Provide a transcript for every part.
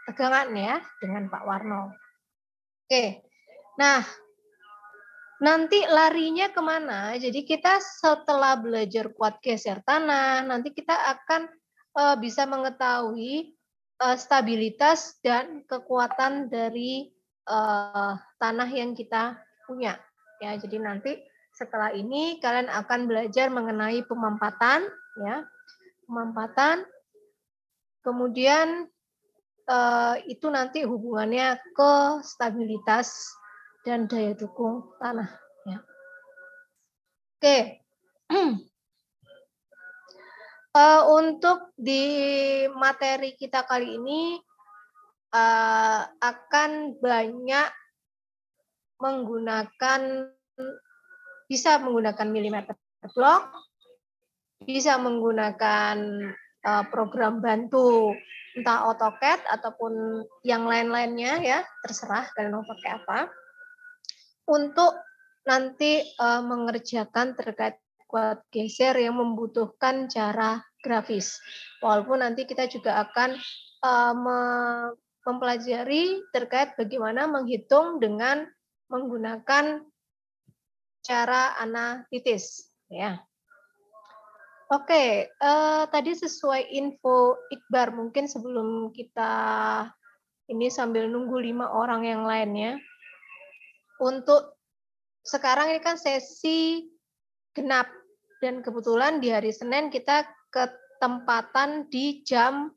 tegangan ya dengan Pak Warno. Oke, nah nanti larinya kemana? Jadi kita setelah belajar kuat geser tanah, nanti kita akan bisa mengetahui stabilitas dan kekuatan dari tanah yang kita punya. Ya, jadi nanti setelah ini kalian akan belajar mengenai pemampatan, ya, pemampatan. Kemudian itu nanti hubungannya ke stabilitas dan daya dukung tanah. Ya. Oke, untuk di materi kita kali ini akan banyak bisa menggunakan milimeter block, bisa menggunakan program bantu entah AutoCAD ataupun yang lain-lainnya ya, terserah kalian mau pakai apa. Untuk nanti mengerjakan terkait kuat geser yang membutuhkan cara grafis. Walaupun nanti kita juga akan mempelajari terkait bagaimana menghitung dengan menggunakan cara analitis. Ya. Oke, tadi sesuai info Iqbar, mungkin sebelum kita ini sambil nunggu 5 orang yang lainnya, untuk sekarang ini kan sesi genap dan kebetulan di hari Senin kita ketempatan di jam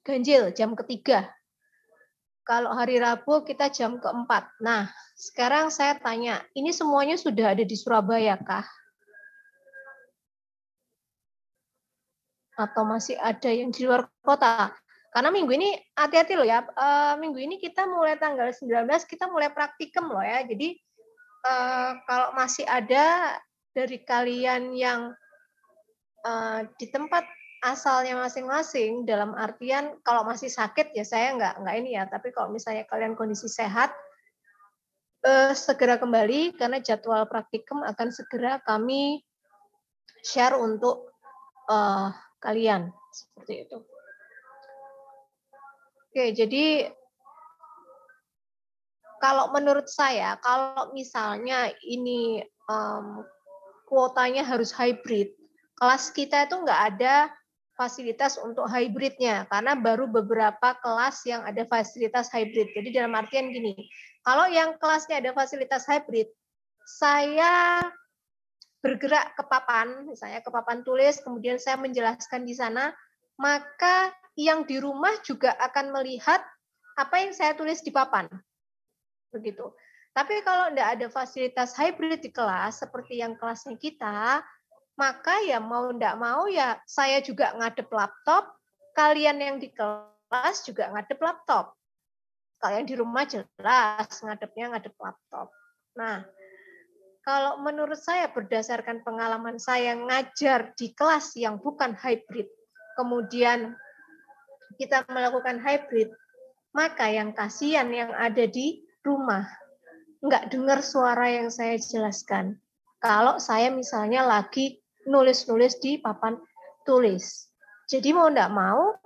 ganjil, jam ketiga. Kalau hari Rabu kita jam keempat. Nah, sekarang saya tanya, ini semuanya sudah ada di Surabaya kah? Atau masih ada yang di luar kota? Karena minggu ini hati-hati loh ya, minggu ini kita mulai tanggal 19 kita mulai praktikum loh ya. Jadi kalau masih ada dari kalian yang di tempat asalnya masing-masing, dalam artian kalau masih sakit ya saya nggak ini ya, tapi kalau misalnya kalian kondisi sehat, segera kembali karena jadwal praktikum akan segera kami share untuk kalian seperti itu. Oke, jadi kalau menurut saya, kalau misalnya ini kuotanya harus hybrid, kelas kita itu nggak ada fasilitas untuk hybridnya, karena baru beberapa kelas yang ada fasilitas hybrid. Jadi dalam artian gini, kalau yang kelasnya ada fasilitas hybrid, saya bergerak ke papan, misalnya ke papan tulis, kemudian saya menjelaskan di sana, maka yang di rumah juga akan melihat apa yang saya tulis di papan. Begitu. Tapi kalau tidak ada fasilitas hybrid di kelas, seperti yang kelasnya kita, maka ya mau tidak mau ya saya juga ngadep laptop, kalian yang di kelas juga ngadep laptop. Kalau yang di rumah jelas ngadepnya ngadep laptop. Nah, kalau menurut saya berdasarkan pengalaman saya ngajar di kelas yang bukan hybrid, kemudian kita melakukan hybrid, maka yang kasihan yang ada di rumah nggak dengar suara yang saya jelaskan. Kalau saya misalnya lagi nulis-nulis di papan tulis. Jadi mau nggak mau,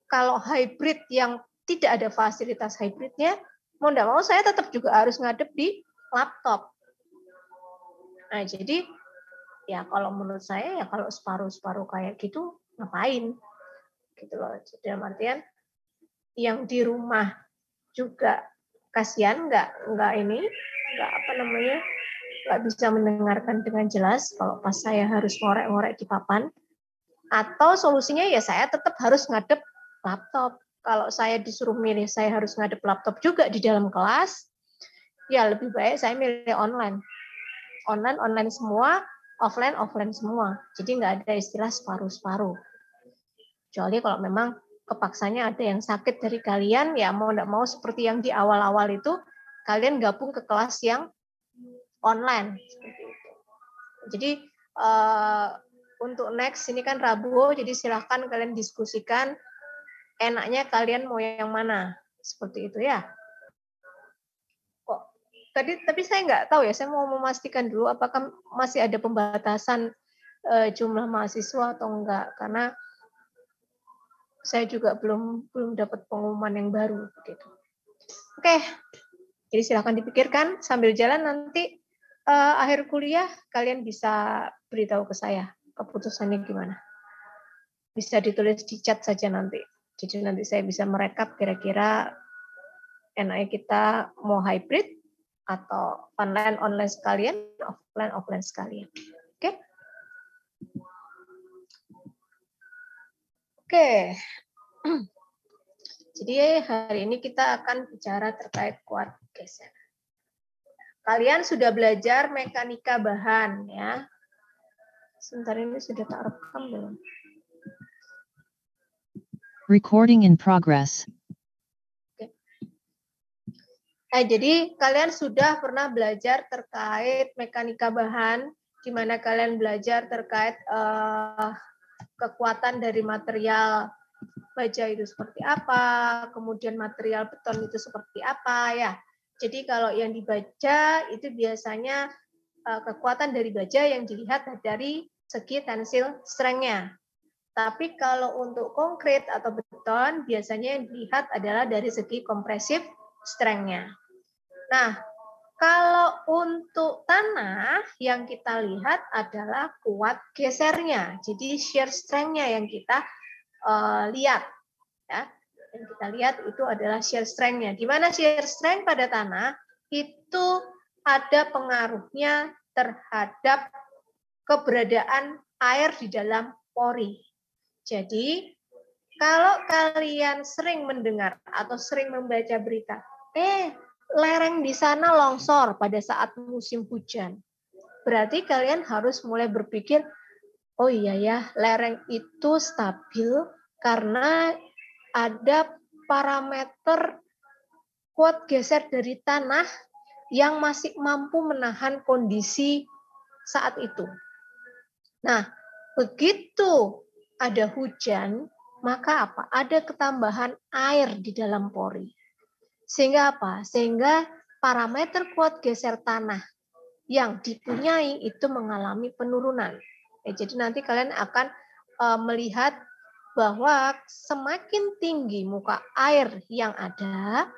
kalau hybrid yang tidak ada fasilitas hybridnya, mau nggak mau saya tetap juga harus ngadep di laptop. Nah, jadi ya kalau menurut saya ya kalau separuh-separuh kayak gitu ngapain? Gitu loh. Jadi dalam artian yang di rumah juga kasihan nggak bisa mendengarkan dengan jelas kalau pas saya harus ngorek-ngorek di papan. Atau solusinya ya saya tetap harus ngadep laptop. Kalau saya disuruh milih saya harus ngadep laptop juga di dalam kelas, ya lebih baik saya milih online. Online semua, offline semua. Jadi nggak ada istilah separuh-separuh. Kecuali kalau memang kepaksanya ada yang sakit dari kalian, ya mau nggak mau seperti yang di awal-awal itu, kalian gabung ke kelas yang online. Seperti itu. Jadi untuk next ini kan Rabu, jadi silahkan kalian diskusikan enaknya kalian mau yang mana. Seperti itu ya. Tapi saya nggak tahu ya, saya mau memastikan dulu apakah masih ada pembatasan jumlah mahasiswa atau enggak, karena Saya juga belum dapat pengumuman yang baru begitu. Oke, jadi silakan dipikirkan sambil jalan nanti akhir kuliah kalian bisa beritahu ke saya keputusannya gimana. Bisa ditulis di chat saja nanti. Jadi nanti saya bisa merekap kira-kira enaknya kita mau hybrid atau online sekalian, offline sekalian. Oke? Oke. Jadi hari ini kita akan bicara terkait kuat geser. Kalian sudah belajar mekanika bahan ya. Sebentar ini sudah tak rekam belum? Recording in progress. Oke. Nah, jadi kalian sudah pernah belajar terkait mekanika bahan, di mana kalian belajar terkait kekuatan dari material baja itu seperti apa, kemudian material beton itu seperti apa ya. Jadi kalau yang dibaca itu biasanya kekuatan dari baja yang dilihat dari segi tensile strength-nya. Tapi kalau untuk konkret atau beton, biasanya yang dilihat adalah dari segi kompresif strength-nya. Nah, kalau untuk tanah, yang kita lihat adalah kuat gesernya. Jadi shear strength-nya yang kita lihat. Ya. Yang kita lihat itu adalah shear strength-nya. Di mana shear strength pada tanah itu ada pengaruhnya terhadap keberadaan air di dalam pori. Jadi, kalau kalian sering mendengar atau sering membaca berita, lereng di sana longsor pada saat musim hujan. Berarti kalian harus mulai berpikir, oh iya ya, lereng itu stabil karena ada parameter kuat geser dari tanah yang masih mampu menahan kondisi saat itu. Nah, begitu ada hujan, maka apa? Ada ketambahan air di dalam pori. Sehingga apa? Sehingga parameter kuat geser tanah yang dipunyai itu mengalami penurunan. Jadi nanti kalian akan melihat bahwa semakin tinggi muka air yang ada,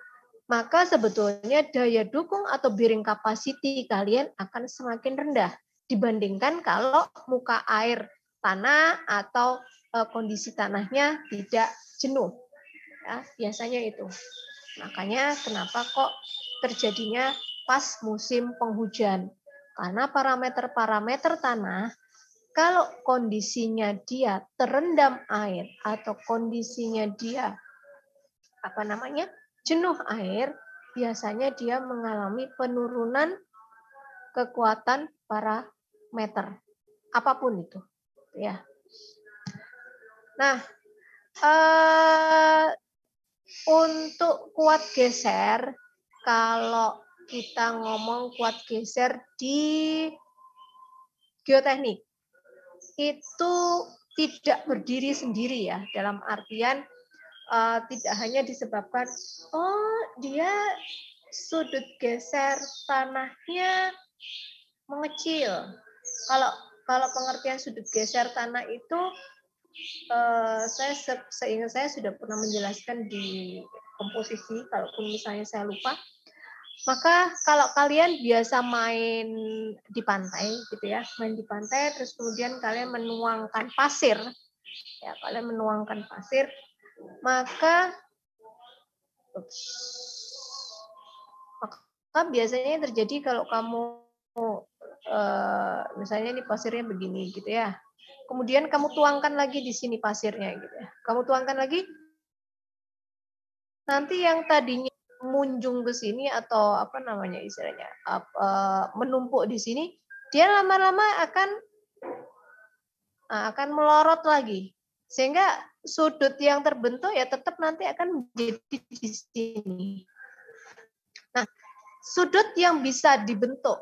maka sebetulnya daya dukung atau bearing capacity kalian akan semakin rendah dibandingkan kalau muka air tanah atau kondisi tanahnya tidak jenuh. Ya, biasanya itu. Makanya kenapa kok terjadinya pas musim penghujan. Karena parameter-parameter tanah, kalau kondisinya dia terendam air atau kondisinya dia jenuh air, biasanya dia mengalami penurunan kekuatan parameter apapun itu, ya. Nah, untuk kuat geser, kalau kita ngomong kuat geser di geoteknik, itu tidak berdiri sendiri ya, dalam artian tidak hanya disebabkan, dia sudut geser tanahnya mengecil. Kalau pengertian sudut geser tanah itu, seingat saya sudah pernah menjelaskan di komposisi, kalaupun misalnya saya lupa. Maka kalau kalian biasa main di pantai gitu ya, main di pantai terus kemudian kalian menuangkan pasir, ya maka biasanya yang terjadi kalau kamu misalnya ini pasirnya begini gitu ya, kemudian kamu tuangkan lagi di sini pasirnya gitu ya, kamu tuangkan lagi, nanti yang tadinya munjung ke sini atau istilahnya menumpuk di sini, dia lama-lama akan melorot lagi, sehingga sudut yang terbentuk ya tetap nanti akan menjadi di sini. Nah, sudut yang bisa dibentuk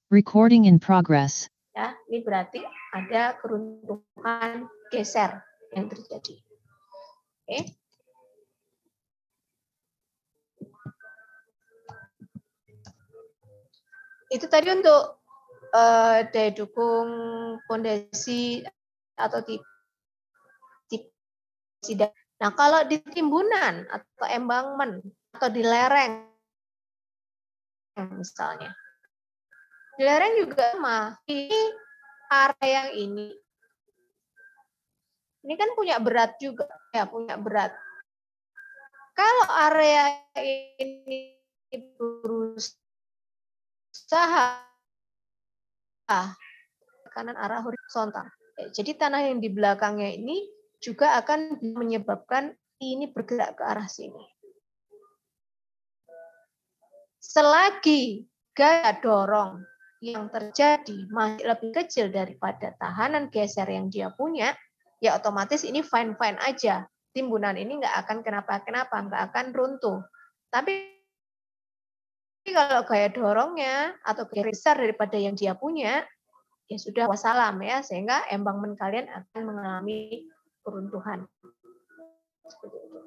Recording in progress. Ya, ini berarti ada keruntuhan geser yang terjadi. Oke. Itu tadi untuk daya dukung fondasi atau tidak. Nah, kalau di timbunan atau embankment atau di lereng misalnya. Di lereng juga sama. Ini area yang ini kan punya berat juga, ya punya berat. Kalau area ini berusaha kanan arah horizontal. Jadi tanah yang di belakangnya ini juga akan menyebabkan ini bergerak ke arah sini. Selagi gaya dorong yang terjadi masih lebih kecil daripada tahanan geser yang dia punya, ya otomatis ini fine-fine aja. Timbunan ini nggak akan kenapa-kenapa, nggak akan runtuh. Tapi kalau gaya dorongnya atau gaya besar daripada yang dia punya, ya sudah wassalam ya, sehingga embankment kalian akan mengalami keruntuhan. Seperti itu.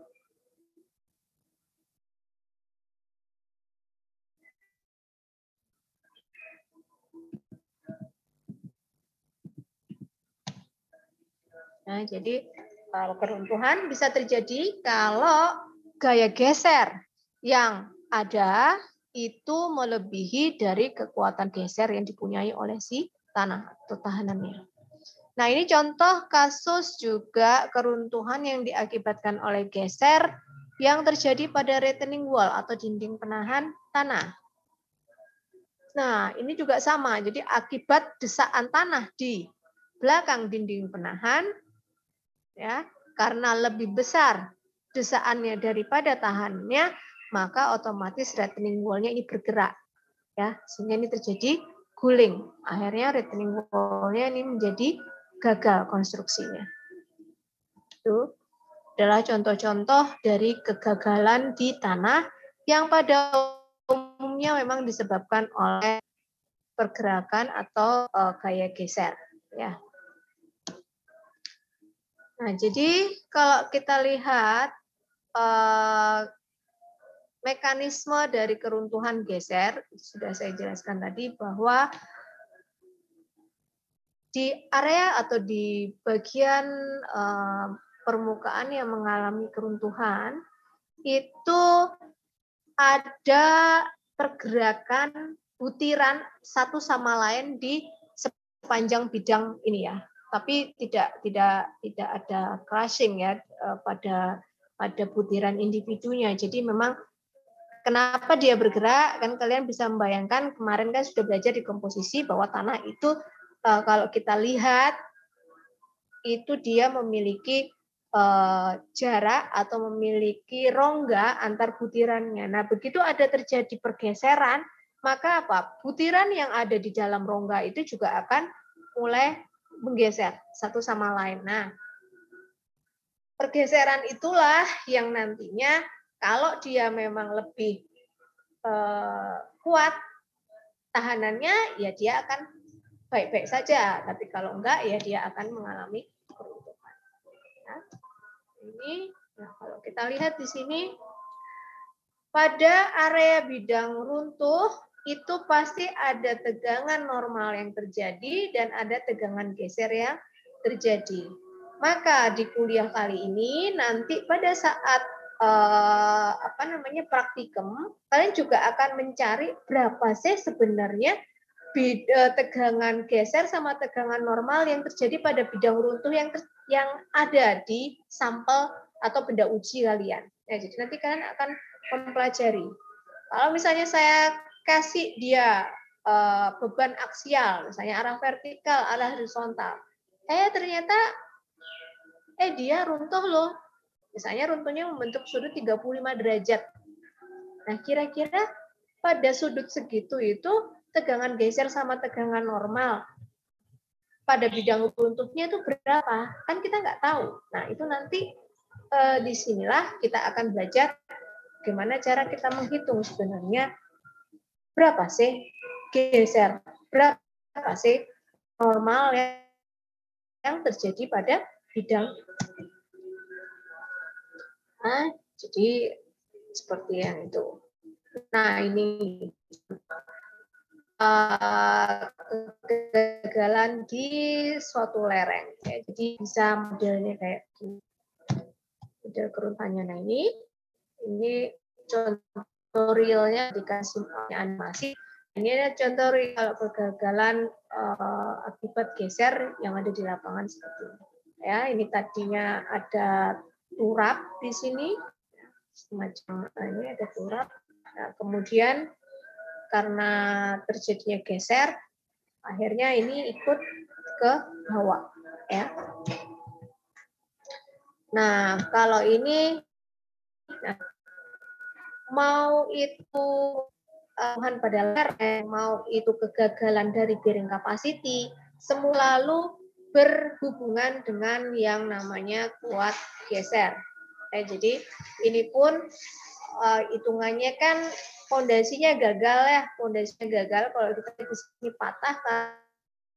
Nah, jadi keruntuhan bisa terjadi kalau gaya geser yang ada itu melebihi dari kekuatan geser yang dipunyai oleh si tanah atau tahanannya. Nah, ini contoh kasus juga keruntuhan yang diakibatkan oleh geser yang terjadi pada retaining wall atau dinding penahan tanah. Nah, ini juga sama. Jadi akibat desaan tanah di belakang dinding penahan, ya, karena lebih besar desaannya daripada tahannya, maka otomatis retaining wall-nya ini bergerak, ya, sehingga ini terjadi guling. Akhirnya retaining wall-nya ini menjadi gagal konstruksinya. Itu adalah contoh-contoh dari kegagalan di tanah yang pada umumnya memang disebabkan oleh pergerakan atau gaya geser, ya. Nah, jadi kalau kita lihat mekanisme dari keruntuhan geser, sudah saya jelaskan tadi bahwa di area atau di bagian permukaan yang mengalami keruntuhan, itu ada pergerakan butiran satu sama lain di sepanjang bidang ini ya. Tapi tidak ada crushing ya pada butiran individunya. Jadi memang kenapa dia bergerak, kan kalian bisa membayangkan kemarin kan sudah belajar di komposisi bahwa tanah itu kalau kita lihat itu dia memiliki jarak atau memiliki rongga antar butirannya. Nah, begitu ada terjadi pergeseran, maka apa? Butiran yang ada di dalam rongga itu juga akan mulai menggeser satu sama lain. Nah, pergeseran itulah yang nantinya kalau dia memang lebih kuat tahanannya, ya dia akan baik-baik saja. Tapi kalau enggak, ya dia akan mengalami keruntuhan. Nah, ini, nah kalau kita lihat di sini, pada area bidang runtuh itu pasti ada tegangan normal yang terjadi dan ada tegangan geser yang terjadi. Maka di kuliah kali ini nanti pada saat praktikum, kalian juga akan mencari berapa sih sebenarnya tegangan geser sama tegangan normal yang terjadi pada bidang runtuh yang ada di sampel atau benda uji kalian. Ya, jadi nanti kalian akan mempelajari. Kalau misalnya saya kasih dia beban aksial, misalnya arah vertikal, arah horizontal, ternyata dia runtuh loh. Misalnya runtuhnya membentuk sudut 35 derajat. Nah, kira-kira pada sudut segitu itu tegangan geser sama tegangan normal pada bidang runtuhnya itu berapa? Kan kita nggak tahu. Nah, itu nanti disinilah kita akan belajar gimana cara kita menghitung sebenarnya berapa sih geser. Berapa sih normal yang terjadi pada bidang? Nah, jadi seperti yang itu. Nah, ini kegagalan di suatu lereng. Ya, jadi bisa modelnya kayak gini. Model keruntannya. Nah, ini contoh realnya dikasih animasi. Ini ada contoh real kalau kegagalan akibat geser yang ada di lapangan seperti ini. Ya, ini tadinya ada turap di sini, semacam ini ada turap. Nah, kemudian karena terjadinya geser, akhirnya ini ikut ke bawah. Ya. Nah, kalau ini, mau itu pada lereng, mau itu kegagalan dari bearing capacity, semua lalu berhubungan dengan yang namanya kuat geser. Jadi ini pun hitungannya kan fondasinya gagal ya, fondasinya gagal kalau kita di sini patah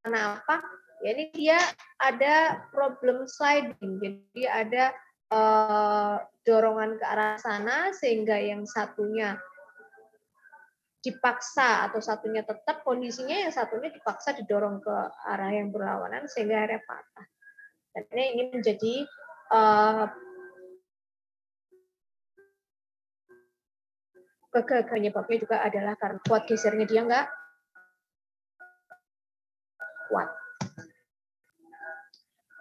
karena apa? Ya ini dia ada problem sliding, jadi ada dorongan ke arah sana sehingga yang satunya dipaksa atau satunya tetap kondisinya, yang satunya dipaksa didorong ke arah yang berlawanan sehingga akhirnya patah. Dan ini menjadi penyebabnya juga adalah karena kuat gesernya dia nggak kuat.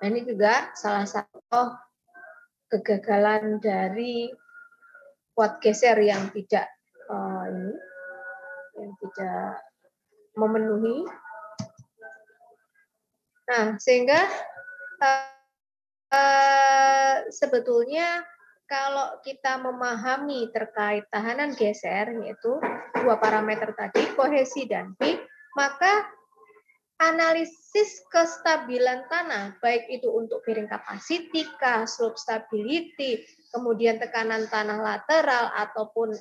Nah, ini juga salah satu kegagalan dari kuat geser yang tidak yang tidak memenuhi. Nah, sehingga sebetulnya kalau kita memahami terkait tahanan geser, yaitu dua parameter tadi, kohesi dan P, maka analisis kestabilan tanah, baik itu untuk bearing capacity, slope stability, kemudian tekanan tanah lateral, ataupun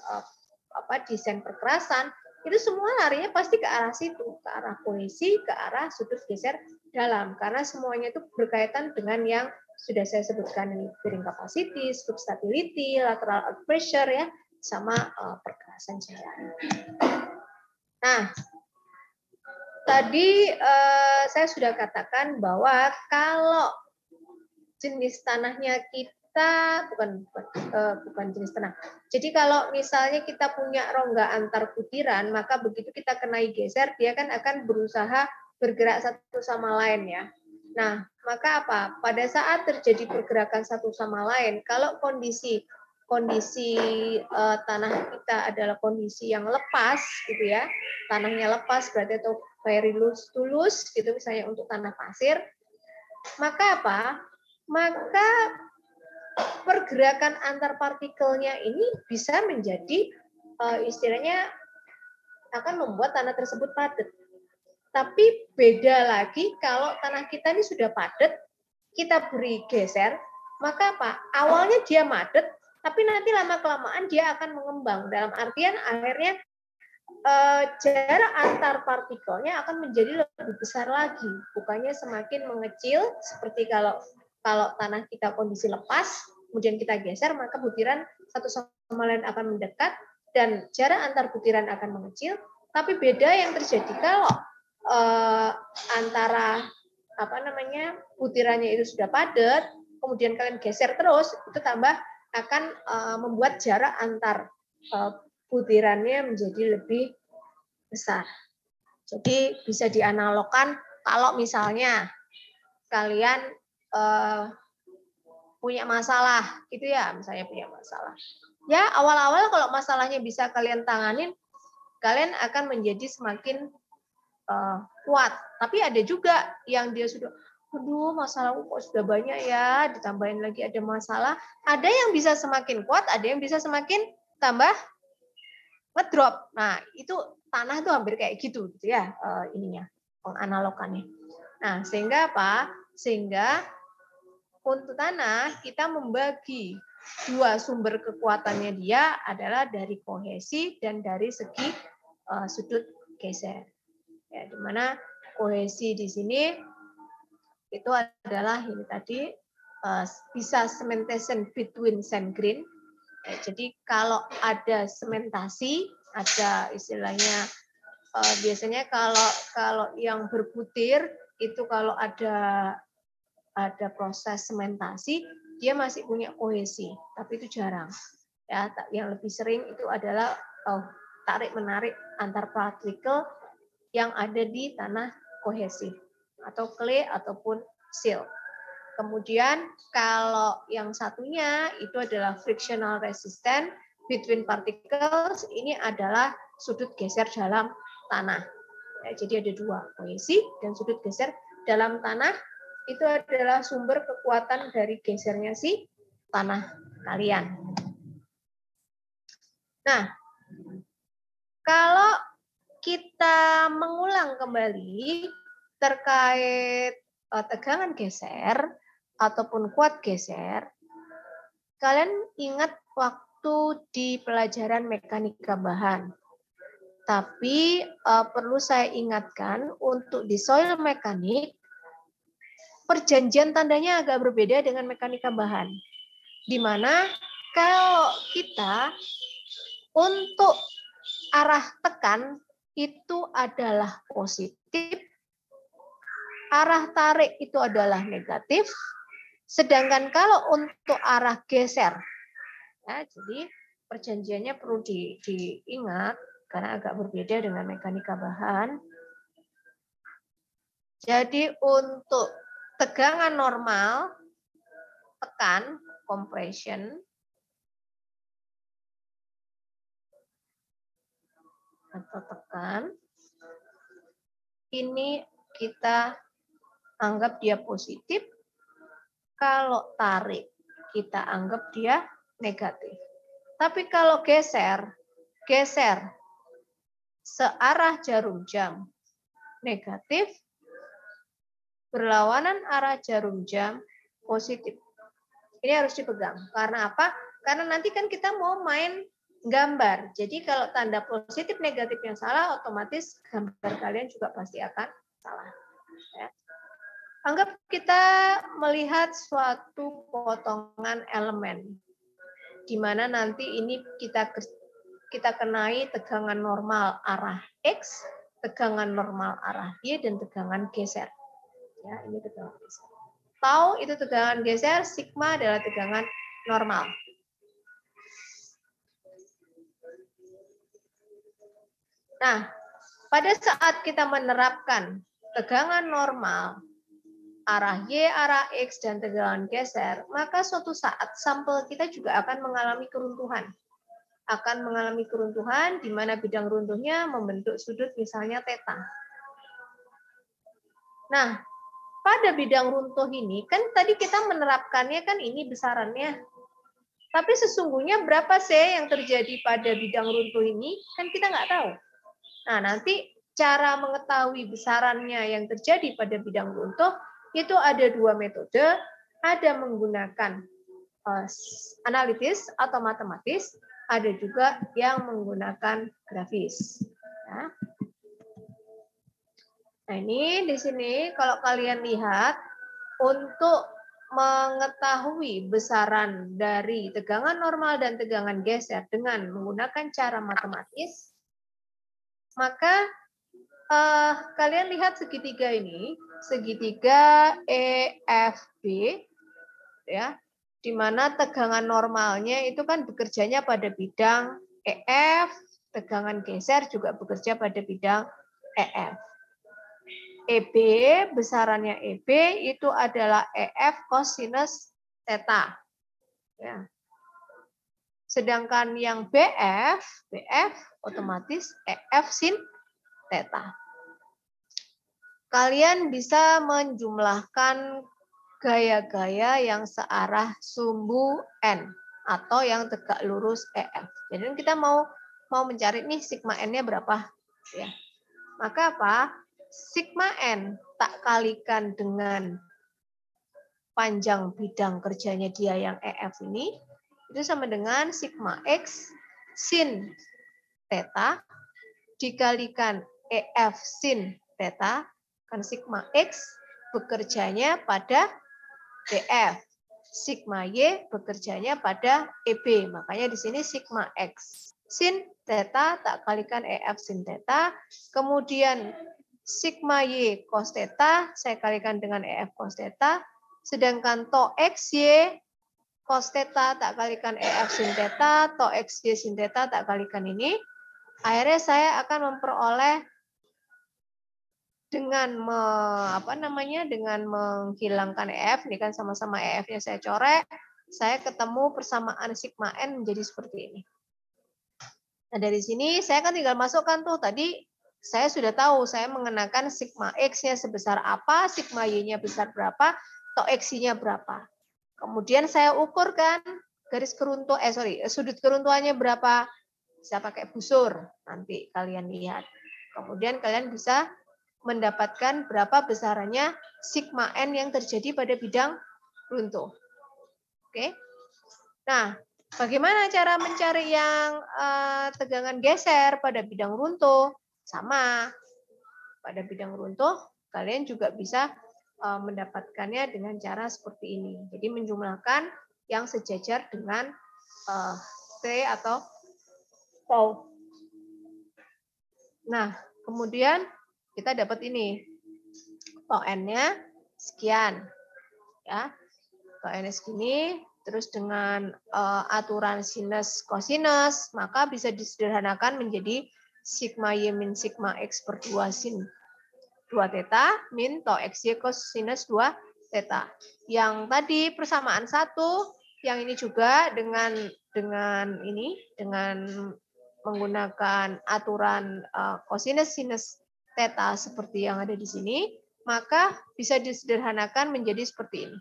desain perkerasan, itu semua larinya pasti ke arah situ, ke arah kohesi, ke arah sudut geser dalam, karena semuanya itu berkaitan dengan yang sudah saya sebutkan ini, bearing capacity, slope stability, lateral earth pressure ya, sama perkerasan jalan. Nah, tadi saya sudah katakan bahwa kalau jenis tanahnya kita bukan jenis tanah. Jadi kalau misalnya kita punya rongga antar butiran, maka begitu kita kenai geser, dia kan akan berusaha bergerak satu sama lain ya. Nah, maka apa? Pada saat terjadi pergerakan satu sama lain, kalau kondisi tanah kita adalah kondisi yang lepas, gitu ya, tanahnya lepas berarti atau very loose to loose, gitu misalnya untuk tanah pasir, maka apa? Maka pergerakan antar partikelnya ini bisa menjadi istilahnya akan membuat tanah tersebut padat. Tapi beda lagi kalau tanah kita ini sudah padat, kita beri geser, maka apa? Awalnya dia padat, tapi nanti lama-kelamaan dia akan mengembang. Dalam artian akhirnya jarak antar partikelnya akan menjadi lebih besar lagi, bukannya semakin mengecil. Seperti kalau tanah kita kondisi lepas, kemudian kita geser, maka butiran satu sama lain akan mendekat dan jarak antar butiran akan mengecil. Tapi beda yang terjadi kalau antara butirannya itu sudah padat, kemudian kalian geser terus, itu tambah akan membuat jarak antar butirannya menjadi lebih besar. Jadi bisa dianalogkan kalau misalnya kalian punya masalah, gitu ya, misalnya punya masalah. Ya, awal-awal kalau masalahnya bisa kalian tanganin, kalian akan menjadi semakin kuat. Tapi ada juga yang dia sudah, aduh masalahku kok sudah banyak ya, ditambahin lagi ada masalah. Ada yang bisa semakin kuat, ada yang bisa semakin tambah ngedrop. Nah, itu tanah itu hampir kayak gitu ya ininya, penganalogannya. Nah, sehingga apa? Sehingga untuk tanah kita membagi dua sumber kekuatannya dia adalah dari kohesi dan dari segi sudut geser. Ya, di mana kohesi di sini itu adalah ini tadi bisa cementation between sand grain. Ya, jadi kalau ada sementasi, ada istilahnya biasanya kalau yang berbutir itu kalau ada proses sementasi dia masih punya kohesi, tapi itu jarang. Ya, yang lebih sering itu adalah tarik menarik antar partikel yang ada di tanah kohesif atau clay ataupun silt. Kemudian kalau yang satunya itu adalah frictional resistant between particles, ini adalah sudut geser dalam tanah. Ya, jadi ada dua, kohesi dan sudut geser dalam tanah itu adalah sumber kekuatan dari gesernya si tanah kalian. Nah, kalau kita mengulang kembali terkait tegangan geser ataupun kuat geser, kalian ingat waktu di pelajaran mekanika bahan. Tapi perlu saya ingatkan untuk di soil mekanik, perjanjian tandanya agak berbeda dengan mekanika bahan. Di mana kalau kita untuk arah tekan itu adalah positif, arah tarik itu adalah negatif, sedangkan kalau untuk arah geser, ya, jadi perjanjiannya perlu diingat karena agak berbeda dengan mekanika bahan. Jadi untuk tegangan normal, tekan, compression, atau tekan, ini kita anggap dia positif, kalau tarik kita anggap dia negatif. Tapi kalau geser searah jarum jam negatif, berlawanan arah jarum jam positif. Ini harus dipegang. Karena apa? Karena nanti kan kita mau main gambar. Jadi kalau tanda positif negatif yang salah, otomatis gambar kalian juga pasti akan salah. Ya. Anggap kita melihat suatu potongan elemen, di mana nanti ini kita kenai tegangan normal arah X, tegangan normal arah Y, dan tegangan geser. Ya, ini tegangan geser. Tahu itu tegangan geser, sigma adalah tegangan normal. Nah, pada saat kita menerapkan tegangan normal arah Y, arah X, dan tegangan geser, maka suatu saat sampel kita juga akan mengalami keruntuhan. Akan mengalami keruntuhan di mana bidang runtuhnya membentuk sudut misalnya theta. Nah, pada bidang runtuh ini, kan tadi kita menerapkannya kan ini besarannya. Tapi sesungguhnya berapa C yang terjadi pada bidang runtuh ini, kan kita nggak tahu. Nah, nanti cara mengetahui besarannya yang terjadi pada bidang runtuh, itu ada dua metode, ada menggunakan analitis atau matematis, ada juga yang menggunakan grafis. Ya. Nah, ini di sini kalau kalian lihat, untuk mengetahui besaran dari tegangan normal dan tegangan geser dengan menggunakan cara matematis, maka kalian lihat segitiga ini, segitiga EFB, ya, di mana tegangan normalnya itu kan bekerjanya pada bidang EF, tegangan geser juga bekerja pada bidang EF. EB, besarannya EB itu adalah EF cosinus theta. Ya. Sedangkan yang BF otomatis EF sin theta. Kalian bisa menjumlahkan gaya-gaya yang searah sumbu N atau yang tegak lurus EF. Jadi kita mau mencari nih sigma N-nya berapa, ya. Maka apa? Sigma N tak kalikan dengan panjang bidang kerjanya dia yang EF ini, itu sama dengan sigma X sin theta dikalikan EF sin theta, kan sigma X bekerjanya pada EF. Sigma Y bekerjanya pada EB. Makanya di sini sigma X. Sin theta tak kalikan EF sin theta. Kemudian sigma Y cos theta saya kalikan dengan EF cos theta. Sedangkan to XY cos theta tak kalikan EF sin theta. To XY sin theta tak kalikan ini. Akhirnya saya akan memperoleh dengan dengan menghilangkan EF, ini kan sama-sama EF-nya saya coret, saya ketemu persamaan sigma N menjadi seperti ini. Nah, dari sini saya kan tinggal masukkan tuh, tadi saya sudah tahu, saya mengenakan sigma X-nya sebesar apa, sigma Y-nya besar berapa, atau X-nya berapa. Kemudian saya ukurkan garis sudut keruntuhannya berapa, bisa pakai busur, nanti kalian lihat. Kemudian kalian bisa mendapatkan berapa besarannya sigma N yang terjadi pada bidang runtuh. Oke. Nah, bagaimana cara mencari yang tegangan geser pada bidang runtuh? Sama. Pada bidang runtuh, kalian juga bisa mendapatkannya dengan cara seperti ini. Jadi menjumlahkan yang sejajar dengan T atau tau. Nah, kemudian kita dapat ini. Tau N-nya sekian. Ya. Tau N-nya segini, terus dengan aturan sinus kosinus, maka bisa disederhanakan menjadi sigma Y min sigma X per 2 sin 2 theta min tau XY kosinus 2 theta. Yang tadi persamaan 1, yang ini juga dengan menggunakan aturan kosinus sinus theta seperti yang ada di sini, maka bisa disederhanakan menjadi seperti ini.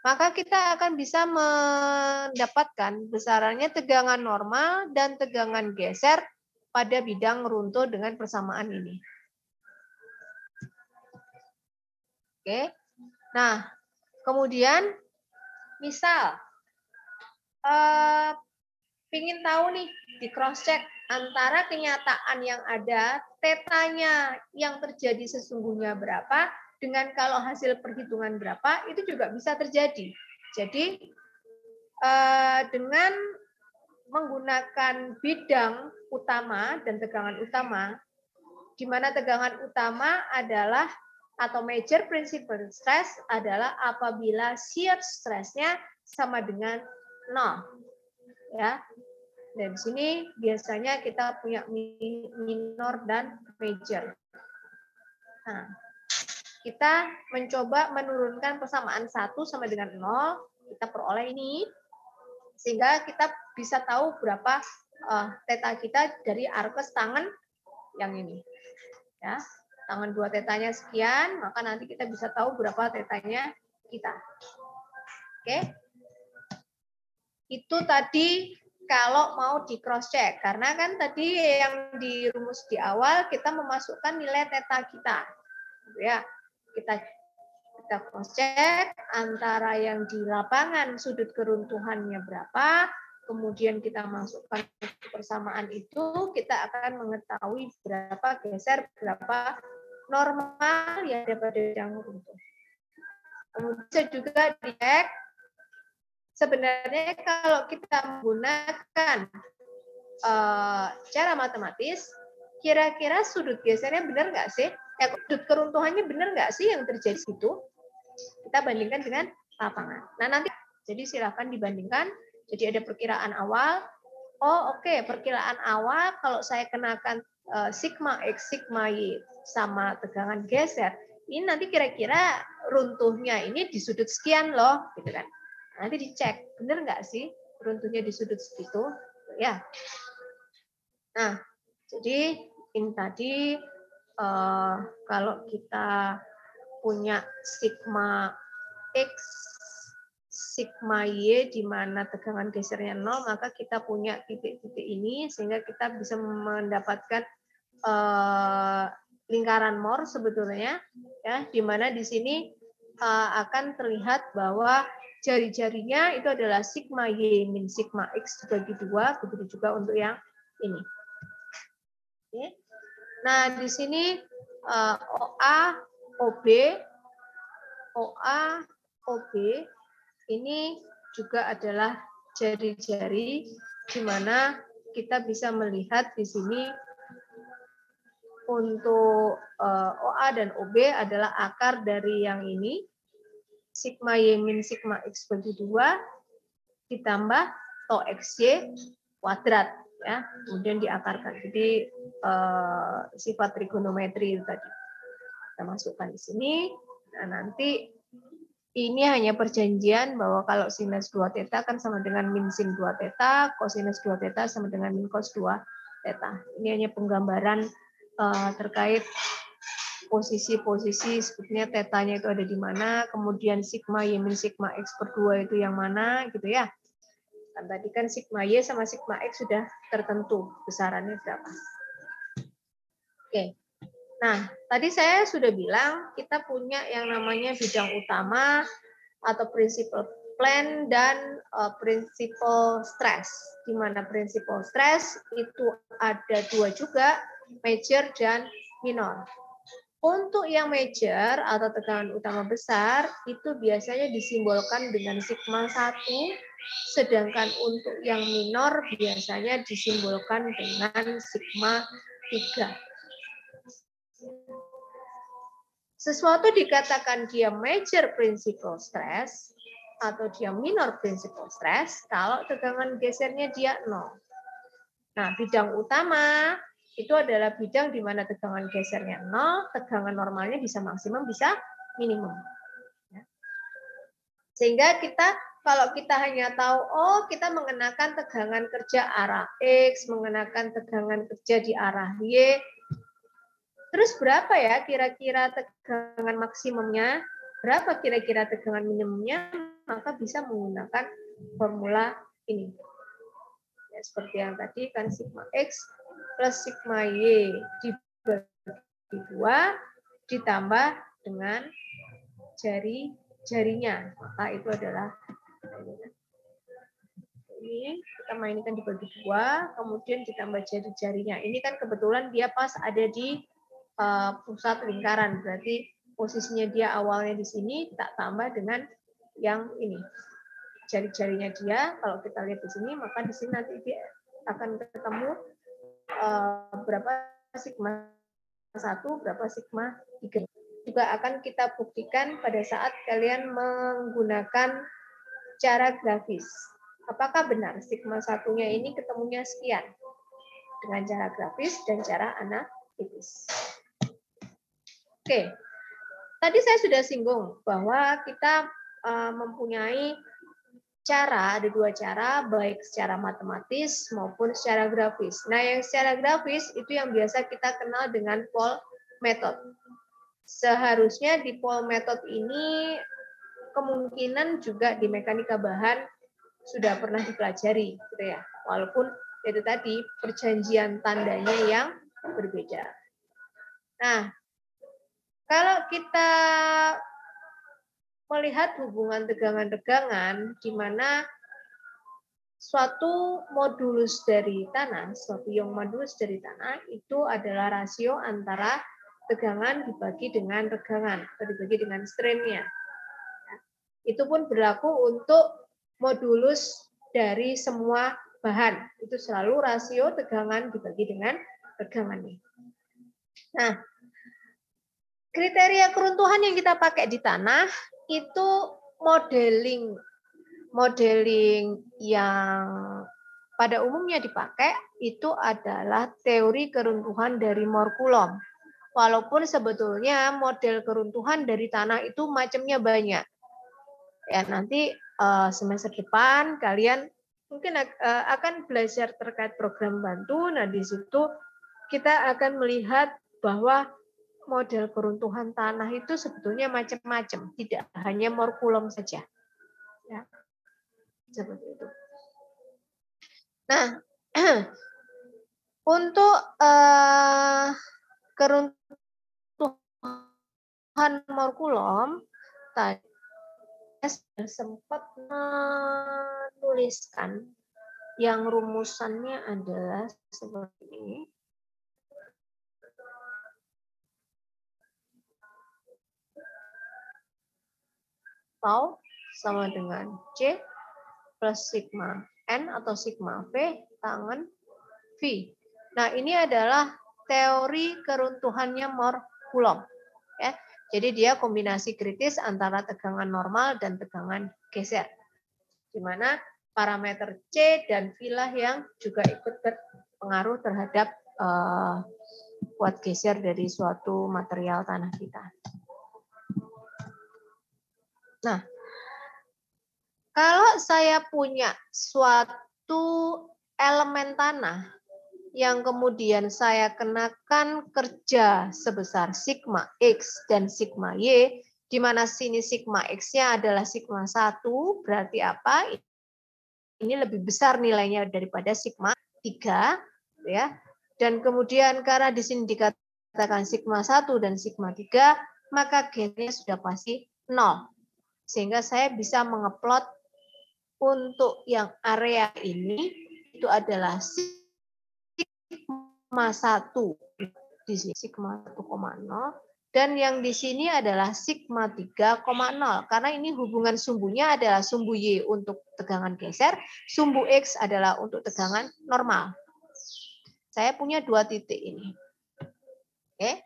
Maka kita akan bisa mendapatkan besarannya tegangan normal dan tegangan geser pada bidang runtuh dengan persamaan ini. Oke. Nah, kemudian misal ingin tahu nih di cross check antara kenyataan yang ada, tetanya yang terjadi sesungguhnya berapa, dengan kalau hasil perhitungan berapa, itu juga bisa terjadi. Jadi dengan menggunakan bidang utama dan tegangan utama, di mana tegangan utama adalah atau major principal stress adalah apabila shear stress-nya sama dengan 0. Ya. Dan di sini biasanya kita punya minor dan major. Nah, kita mencoba menurunkan persamaan 1 sama dengan 0, kita peroleh ini, sehingga kita bisa tahu berapa theta kita dari arkes tangan yang ini. Ya, tangan 2 tetanya sekian, maka nanti kita bisa tahu berapa tetanya kita. Oke. Itu tadi kalau mau di cross check, karena kan tadi yang di rumus di awal kita memasukkan nilai theta kita. Ya, kita cross check antara yang di lapangan sudut keruntuhannya berapa, kemudian kita masukkan persamaan itu, kita akan mengetahui berapa geser, berapa normal yang ada pada bidang runtuh. Kemudian juga dicek, sebenarnya kalau kita menggunakan cara matematis, kira-kira sudut gesernya benar nggak sih? Sudut keruntuhannya benar nggak sih yang terjadi itu? Kita bandingkan dengan lapangan. Nah, nanti jadi silakan dibandingkan. Jadi ada perkiraan awal. Oh, oke, perkiraan awal kalau saya kenakan sigma X, sigma Y sama tegangan geser, ini nanti kira-kira runtuhnya ini di sudut sekian loh, gitu kan. Nanti dicek, benar nggak sih runtuhnya di sudut segitu? Ya. Nah, jadi ini tadi kalau kita punya sigma X, sigma Y di mana tegangan gesernya 0, maka kita punya titik-titik ini sehingga kita bisa mendapatkan lingkaran Mohr sebetulnya, ya, di mana di sini akan terlihat bahwa jari-jarinya itu adalah sigma Y min sigma X dibagi 2, begitu juga untuk yang ini. Oke. Nah, di sini OA, OB, OA, OB ini juga adalah jari-jari di mana kita bisa melihat di sini untuk OA dan OB adalah akar dari yang ini, sigma Y min sigma X bagi 2 ditambah tau XY kuadrat, ya, kemudian diakarkan. Jadi sifat trigonometri itu tadi kita masukkan di sini. Nah, nanti ini hanya perjanjian bahwa kalau sinus 2 theta kan sama dengan min sin 2 theta, cosinus 2 theta sama dengan min cos 2 theta. Ini hanya penggambaran terkait posisi-posisi, sebetulnya tetanya itu ada di mana, kemudian sigma Y min sigma X per 2 itu yang mana, gitu ya. Dan tadi kan sigma Y sama sigma X sudah tertentu besarannya berapa. Oke. Nah, tadi saya sudah bilang kita punya yang namanya bidang utama atau principal plan dan principal stress. Di mana principal stress itu ada 2 juga, major dan minor. Untuk yang major atau tegangan utama besar itu biasanya disimbolkan dengan sigma 1, sedangkan untuk yang minor biasanya disimbolkan dengan sigma 3. Sesuatu dikatakan dia major principal stress atau dia minor principal stress kalau tegangan gesernya dia 0. Nah, bidang utama itu adalah bidang di mana tegangan gesernya 0, tegangan normalnya bisa maksimum, bisa minimum. Sehingga kalau kita hanya tahu, oh kita mengenakan tegangan kerja arah X, mengenakan tegangan kerja di arah Y, terus berapa ya kira-kira tegangan maksimumnya, berapa kira-kira tegangan minimumnya, maka bisa menggunakan formula ini. Ya, seperti yang tadi kan sigma X plus sigma Y dibagi 2 ditambah dengan jari-jarinya. Maka itu adalah ini kita mainkan dibagi 2, kemudian ditambah jari-jarinya. Ini kan kebetulan dia pas ada di pusat lingkaran, berarti posisinya dia awalnya di sini, tak tambah dengan yang ini. Jari-jarinya dia, kalau kita lihat di sini, maka di sini nanti dia akan ketemu berapa sigma 1, berapa sigma 3. Juga akan kita buktikan pada saat kalian menggunakan cara grafis. Apakah benar sigma 1-nya ini ketemunya sekian dengan cara grafis dan cara analitis. Oke, tadi saya sudah singgung bahwa kita mempunyai cara, ada 2 cara, baik secara matematis maupun secara grafis. Nah, yang secara grafis itu yang biasa kita kenal dengan Paul method. Seharusnya di Paul method ini kemungkinan juga di mekanika bahan sudah pernah dipelajari, gitu ya. Walaupun itu tadi perjanjian tandanya yang berbeda. Nah, kalau kita melihat hubungan tegangan-tegangan di mana suatu modulus dari tanah, suatu ion modulus dari tanah itu adalah rasio antara tegangan dibagi dengan regangan atau dibagi dengan strainnya. Itu pun berlaku untuk modulus dari semua bahan. Itu selalu rasio tegangan dibagi dengan regangannya. Nah, kriteria keruntuhan yang kita pakai di tanah itu modeling yang pada umumnya dipakai itu adalah teori keruntuhan dari Mohr Coulomb. Walaupun sebetulnya model keruntuhan dari tanah itu macamnya banyak. Ya, nanti semester depan kalian mungkin akan belajar terkait program bantu. Nah, di situ kita akan melihat bahwa model keruntuhan tanah itu sebetulnya macam-macam, tidak hanya Mohr Coulomb saja. Ya. Seperti itu. Nah, untuk keruntuhan Mohr Coulomb tadi saya sempat menuliskan yang rumusannya adalah seperti ini. tau sama dengan C plus sigma N atau sigma V tangan V. Nah, ini adalah teori keruntuhannya Mohr Coulomb. Ya. Jadi dia kombinasi kritis antara tegangan normal dan tegangan geser. Di mana parameter C dan V lah yang juga ikut berpengaruh terhadap kuat geser dari suatu material tanah kita. Nah, kalau saya punya suatu elemen tanah yang kemudian saya kenakan kerja sebesar sigma X dan sigma Y, di mana sini sigma X-nya adalah sigma 1, berarti apa? Ini lebih besar nilainya daripada sigma 3, ya. Dan kemudian karena di sini dikatakan sigma 1 dan sigma 3, maka G-nya sudah pasti 0. Sehingga saya bisa mengeplot untuk yang area ini itu adalah sigma 1 di sini sigma 1,0 dan yang di sini adalah sigma 3,0 karena ini hubungan sumbunya adalah sumbu Y untuk tegangan geser, sumbu X adalah untuk tegangan normal. Saya punya dua titik ini. Oke.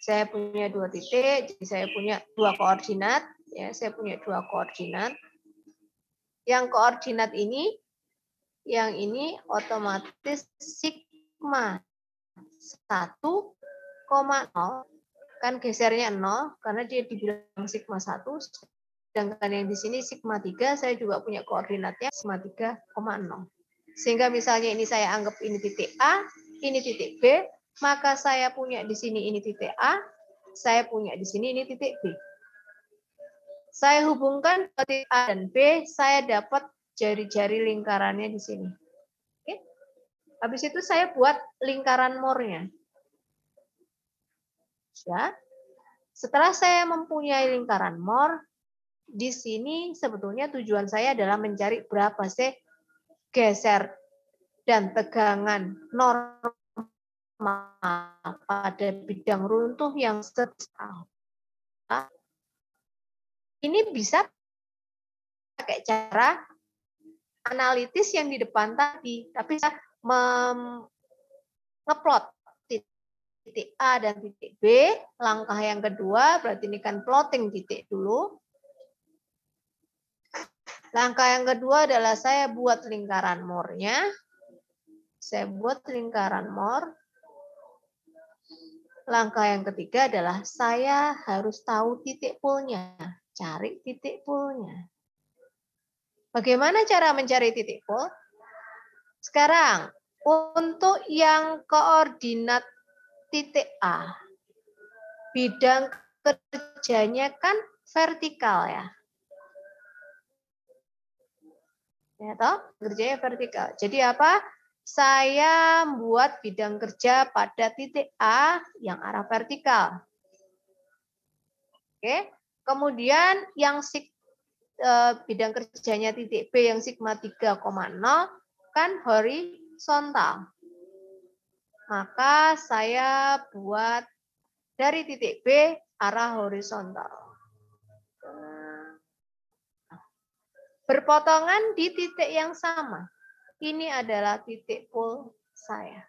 Saya punya dua titik, jadi saya punya dua koordinat. Ya, saya punya dua koordinat. Yang koordinat ini, yang ini otomatis sigma 1,0, kan gesernya 0, karena dia dibilang sigma 1, sedangkan yang di sini sigma 3, saya juga punya koordinatnya sigma 3,0. Sehingga misalnya ini saya anggap ini titik A, ini titik B, maka saya punya di sini ini titik A, saya punya di sini ini titik B. Saya hubungkan titik A dan B, saya dapat jari-jari lingkarannya di sini. Oke. Habis itu saya buat lingkaran Mohrnya. Ya. Setelah saya mempunyai lingkaran Mohr, di sini sebetulnya tujuan saya adalah mencari berapa sih geser dan tegangan normal pada bidang runtuh yang sebesar. Ini bisa pakai cara analitis yang di depan tadi, tapi saya ngeplot titik A dan titik B. Langkah yang kedua, berarti ini kan plotting titik dulu. Langkah yang kedua adalah saya buat lingkaran Mohrnya. Saya buat lingkaran Mohr. Langkah yang ketiga adalah saya harus tahu titik pol-nya. Cari titik pol-nya. Bagaimana cara mencari titik pol? Sekarang, untuk yang koordinat titik A, bidang kerjanya kan vertikal ya. Ya toh, kerjanya vertikal. Jadi apa? Saya buat bidang kerja pada titik A yang arah vertikal. Oke. Kemudian yang bidang kerjanya titik B yang sigma 3,0 kan horizontal. Maka saya buat dari titik B arah horizontal. Berpotongan di titik yang sama. Ini adalah titik pol saya.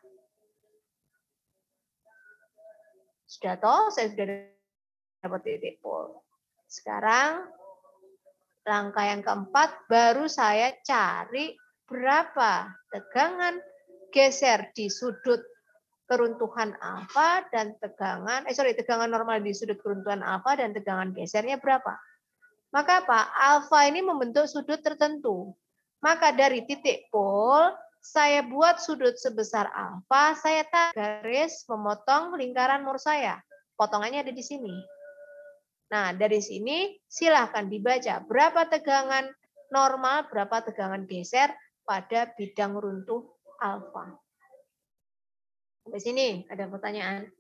Sudah tahu, saya sudah dapat titik pol. Sekarang langkah yang keempat, baru saya cari berapa tegangan geser di sudut keruntuhan alfa dan tegangan normal di sudut keruntuhan alfa dan tegangan gesernya berapa. Maka apa? Alfa ini membentuk sudut tertentu. Maka dari titik pol saya buat sudut sebesar alfa, saya tarik garis memotong lingkaran Mohr saya. Potongannya ada di sini. Nah, dari sini silahkan dibaca berapa tegangan normal, berapa tegangan geser pada bidang runtuh alfa. Sampai sini ada pertanyaan?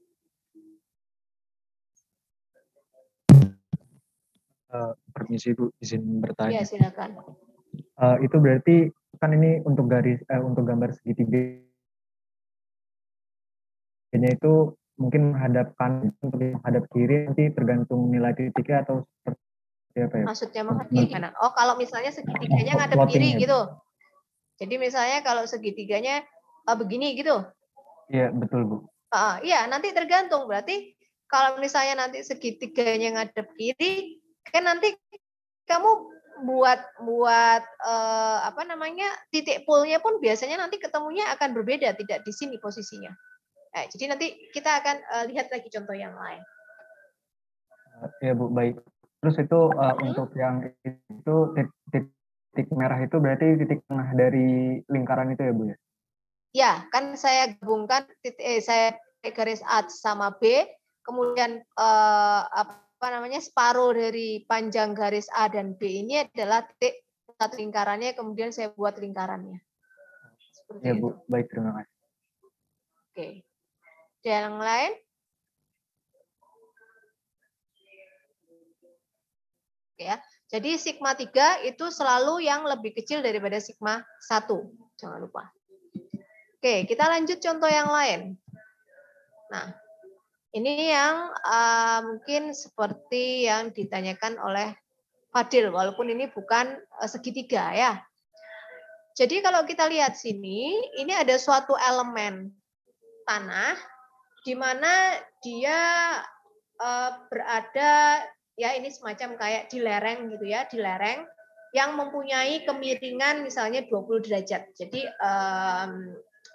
Permisi Bu, izin bertanya. Ya, silakan. Itu berarti kan ini untuk untuk gambar segitiga itu mungkin menghadap kanan, untuk menghadap kiri nanti tergantung nilai titiknya atau seperti Siapa ya? Maksudnya menghadap kiri mana? Oh, kalau misalnya segitiganya ngadep kiri Plottingnya. gitu. Jadi misalnya kalau segitiganya begini gitu. Iya, betul, Bu. Iya, nanti tergantung. Berarti kalau misalnya nanti segitiganya ngadep kiri, kan nanti kamu buat apa namanya titik pull-nya pun biasanya nanti ketemunya akan berbeda, tidak di sini posisinya. Jadi nanti kita akan lihat lagi contoh yang lain. Ya Bu, baik. Terus itu untuk yang itu titik merah itu berarti titik tengah dari lingkaran itu ya Bu ya? Ya, kan saya gabungkan saya garis A sama B, kemudian apa namanya separuh dari panjang garis A dan B ini adalah titik pusat lingkarannya, kemudian saya buat lingkarannya. Seperti Ya itu. Bu, baik, terima kasih. Oke. Yang lain? Ya. Jadi sigma 3 itu selalu yang lebih kecil daripada sigma 1. Jangan lupa. Oke, kita lanjut contoh yang lain. Nah, ini yang mungkin seperti yang ditanyakan oleh Fadil, walaupun ini bukan segitiga ya. Jadi kalau kita lihat sini, ini ada suatu elemen tanah di mana dia berada ya ini semacam kayak di lereng gitu ya, di lereng yang mempunyai kemiringan misalnya 20 derajat. Jadi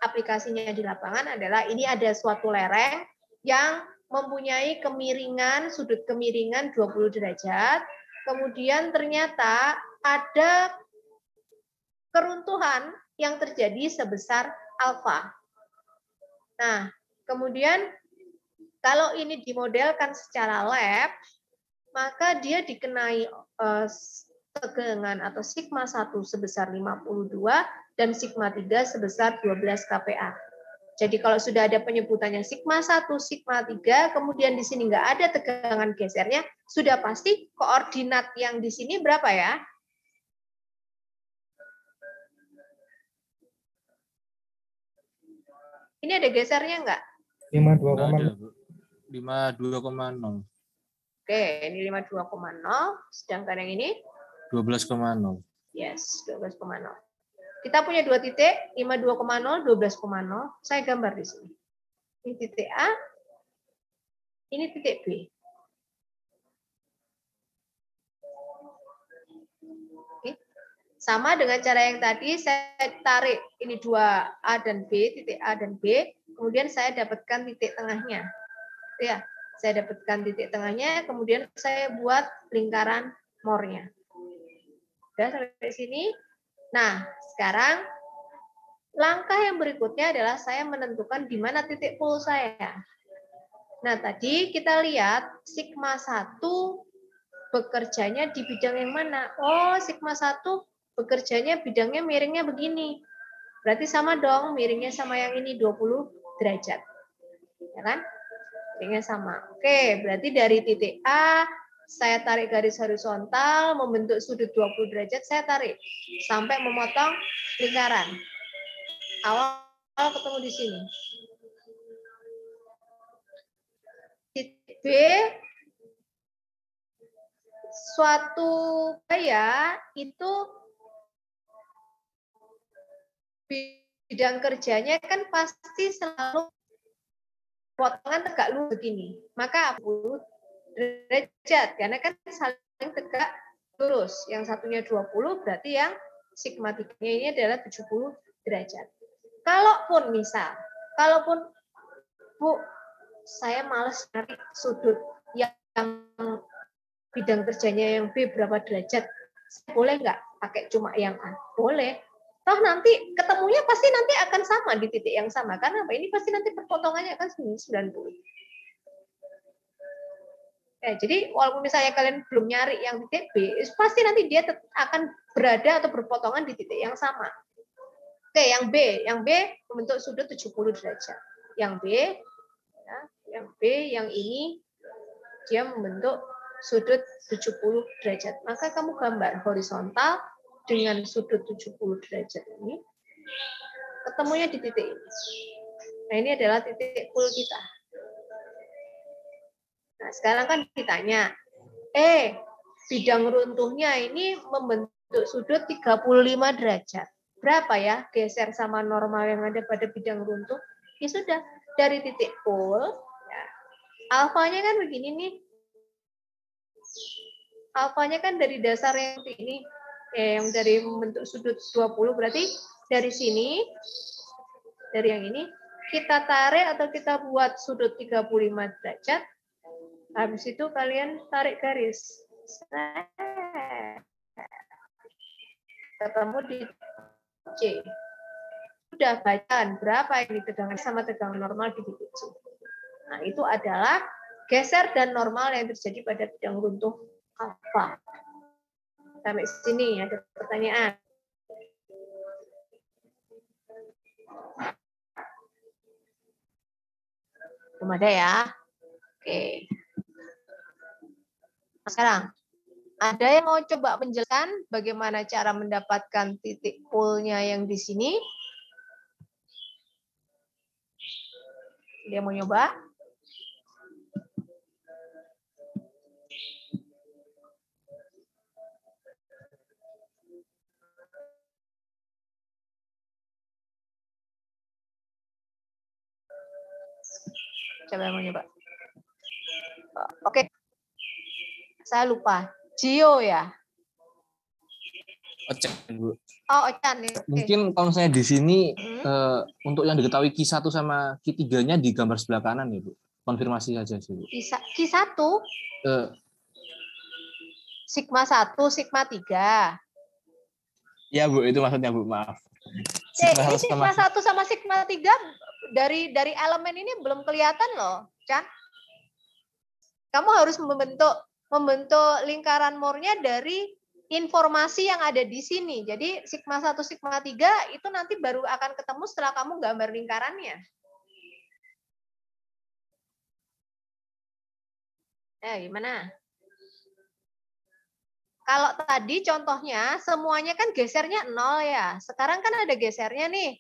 aplikasinya di lapangan adalah ini ada suatu lereng yang mempunyai kemiringan, sudut kemiringan 20 derajat. Kemudian ternyata ada keruntuhan yang terjadi sebesar alfa. Nah, kemudian kalau ini dimodelkan secara lab, maka dia dikenai tegangan atau sigma 1 sebesar 52 dan sigma 3 sebesar 12 kPa. Jadi kalau sudah ada penyebutannya sigma 1, sigma 3, kemudian di sini nggak ada tegangan gesernya, sudah pasti koordinat yang di sini berapa ya? Ini ada gesernya nggak? 52,0. Oke, ini 52,0, sedangkan yang ini? 12,0. Yes, 12,0. Kita punya dua titik, 52,0, 12,0. Saya gambar di sini. Ini titik A, ini titik B. Oke. Sama dengan cara yang tadi, saya tarik ini dua A dan B, titik A dan B, kemudian saya dapatkan titik tengahnya. Ya, saya dapatkan titik tengahnya, kemudian saya buat lingkaran more-nya. Sudah sampai sini. Nah, sekarang langkah yang berikutnya adalah saya menentukan di mana titik pull saya. Nah, tadi kita lihat sigma 1 bekerjanya di bidang yang mana? Oh, sigma 1 bekerjanya bidangnya miringnya begini. Berarti sama dong, miringnya sama yang ini 20 derajat. Ya kan? Miringnya sama. Oke, berarti dari titik A saya tarik garis horizontal membentuk sudut 20 derajat, saya tarik sampai memotong lingkaran. Awal ketemu di sini. Titik B, suatu gaya itu bidang kerjanya kan pasti selalu potongan tegak lurus begini. Maka 40 derajat, karena kan saling tegak lurus. Yang satunya 20, berarti yang sigma 3-nya ini adalah 70 derajat. Kalaupun Bu, saya malas cari sudut yang bidang kerjanya yang B berapa derajat, boleh nggak pakai cuma yang A? Boleh. Toh nanti ketemunya pasti nanti akan sama di titik yang sama. Karena apa? Ini pasti nanti perpotongannya akan 90. Ya, jadi walaupun misalnya kalian belum nyari yang titik B, pasti nanti dia akan berada atau berpotongan di titik yang sama. Oke, yang B membentuk sudut 70 derajat. Yang B, ya, yang ini dia membentuk sudut 70 derajat. Maka kamu gambar horizontal dengan sudut 70 derajat ini, ketemunya di titik ini. Nah, ini adalah titik pull kita. Nah, sekarang kan ditanya, bidang runtuhnya ini membentuk sudut 35 derajat. Berapa ya geser sama normal yang ada pada bidang runtuh? Ya sudah, dari titik pol, ya, alfanya kan begini nih. Alfanya kan dari dasar yang ini, yang dari membentuk sudut 20, berarti dari sini, dari yang ini, kita tarik atau kita buat sudut 35 derajat, habis itu kalian tarik garis. Ketemu di C. Sudah bacaan berapa ini tegangan sama tegangan normal di titik C. Nah, itu adalah geser dan normal yang terjadi pada bidang runtuh alfa. Sampai sini ada pertanyaan. Belum ada ya? Oke. Nah, sekarang, ada yang mau coba menjelaskan bagaimana cara mendapatkan titik polnya yang di sini? Dia mau nyoba? Coba yang mau nyoba. Oke. Saya lupa. Gio ya? Ocek, Bu. Oh, Ochan. Ya. Mungkin kalau saya di sini untuk yang diketahui Q1 sama Q3-nya di gambar sebelah kanan ya, Bu. Konfirmasi saja sih, Bu. Q1 Eh, sigma 1, sigma 3. ya, Bu, itu maksudnya, Bu. Maaf. Ini sigma 1 sama sigma 3 dari elemen ini belum kelihatan loh, Chan. Kamu harus membentuk lingkaran Moore-nya dari informasi yang ada di sini. Jadi sigma 1, sigma 3 itu nanti baru akan ketemu setelah kamu gambar lingkarannya. Gimana? Kalau tadi contohnya semuanya kan gesernya 0 ya. Sekarang kan ada gesernya nih.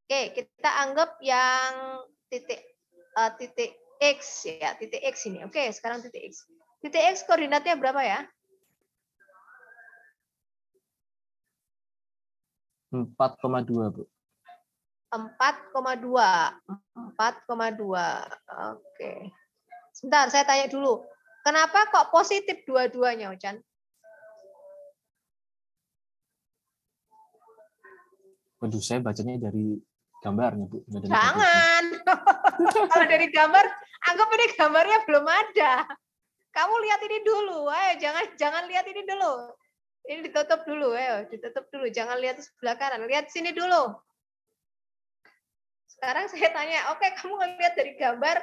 Oke, kita anggap yang titik X ya, titik X ini. Oke, sekarang titik X. Titik X koordinatnya berapa ya? 4,2, Bu. 4,2. 4,2. Oke. Sebentar, saya tanya dulu. Kenapa kok positif dua-duanya, Ochan? Waduh, saya bacanya dari gambarnya, Bu. Jangan. Kalau dari gambar, anggap ini gambarnya belum ada. Kamu lihat ini dulu. Ayo, jangan lihat ini dulu. Ini ditutup dulu, ayo, ditutup dulu. Jangan lihat di sebelah kanan, lihat sini dulu. Sekarang saya tanya, oke, kamu ngelihat dari gambar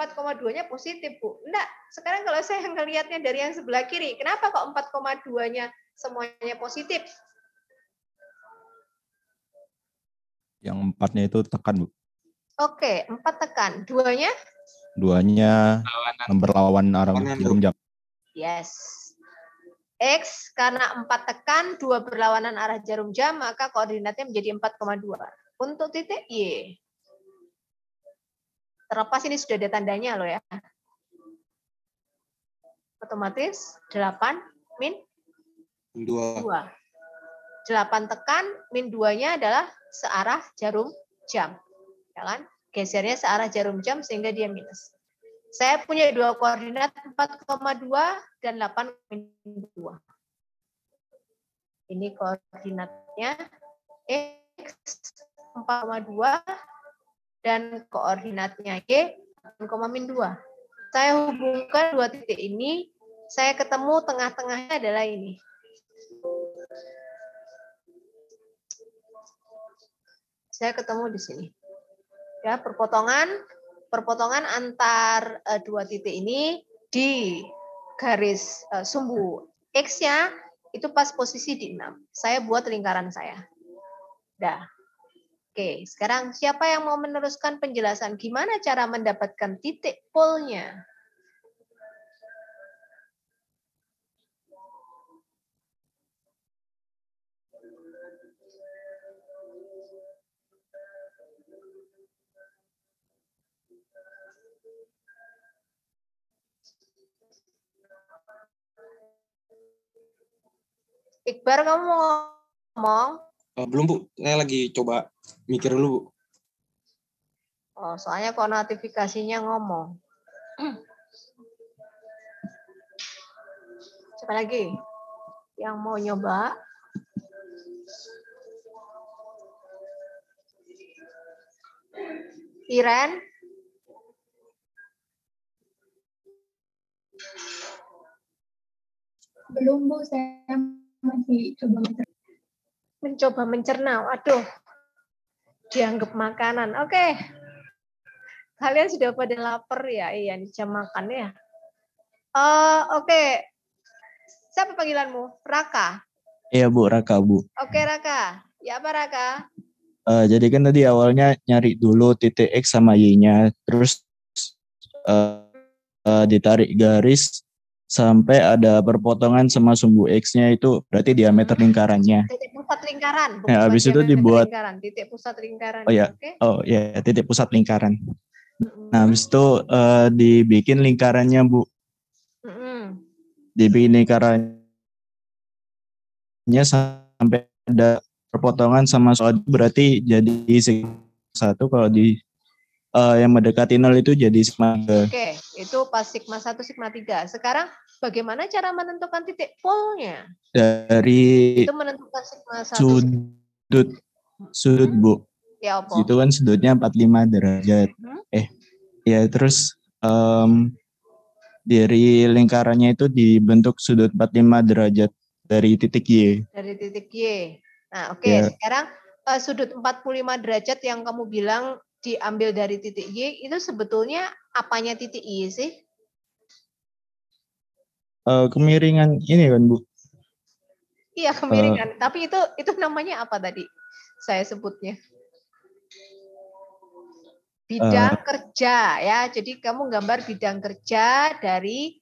4,2-nya positif, Bu. Enggak, sekarang kalau saya ngelihatnya dari yang sebelah kiri, kenapa kok 4,2-nya semuanya positif? Yang 4-nya itu tekan, Bu. Oke, 4 tekan. 2-nya? 2-nya berlawan arah jarum jam. Yes. X karena 4 tekan, 2 berlawanan arah jarum jam, maka koordinatnya menjadi 4,2. Untuk titik Y. Terlepas ini sudah ada tandanya loh ya. Otomatis 8 min 2. 8 tekan, min 2-nya adalah searah jarum jam. Ya kan? Gesernya searah jarum jam sehingga dia minus. Saya punya dua koordinat 4,2 dan 8 min 2. Ini koordinatnya X 4,2 dan koordinatnya Y 8,-2. Saya hubungkan dua titik ini, saya ketemu tengah-tengahnya adalah ini. Saya ketemu di sini. Ya, perpotongan antar dua titik ini di garis sumbu X-nya itu pas posisi di 6. Saya buat lingkaran saya. Dah. Oke, sekarang siapa yang mau meneruskan penjelasan gimana cara mendapatkan titik polnya? Iqbar, kamu mau ngomong? Belum Bu, saya lagi coba mikir dulu Bu. Oh, soalnya kok notifikasinya ngomong. Siapa lagi yang mau nyoba? Iren? Belum Bu, saya masih coba Mencoba mencerna. Aduh, dianggap makanan. Oke. Kalian sudah pada lapar ya? Iya, ini jam makan ya. Oke. Siapa panggilanmu? Raka? Iya Bu, Raka Bu. Oke, Raka. Ya apa Raka? Jadi kan tadi awalnya nyari dulu titik X sama Y-nya, terus ditarik garis sampai ada perpotongan sama sumbu X-nya, itu berarti diameter lingkarannya. Titik pusat lingkaran. Ya, habis itu dibuat lingkaran. Titik pusat lingkaran. Oh ya, Oke. oh ya, titik pusat lingkaran. Nah, habis itu dibikin lingkarannya Bu. Dibikin lingkarannya sampai ada perpotongan sama soal, berarti jadi satu, kalau di yang mendekati 0 itu jadi sigma 3. Oke, itu pas sigma 1, sigma 3. Sekarang bagaimana cara menentukan titik polnya? Dari itu menentukan sigma 1. Sudut Bu. Ya apa? Itu kan sudutnya 45 derajat. Ya terus dari lingkarannya itu dibentuk sudut 45 derajat dari titik Y. Dari titik Y. Nah, oke. Ya. Sekarang sudut 45 derajat yang kamu bilang diambil dari titik Y, itu sebetulnya apanya titik Y sih? Kemiringan ini kan Bu. Iya, kemiringan. Tapi itu namanya apa tadi? Saya sebutnya. Bidang kerja ya. Jadi kamu gambar bidang kerja dari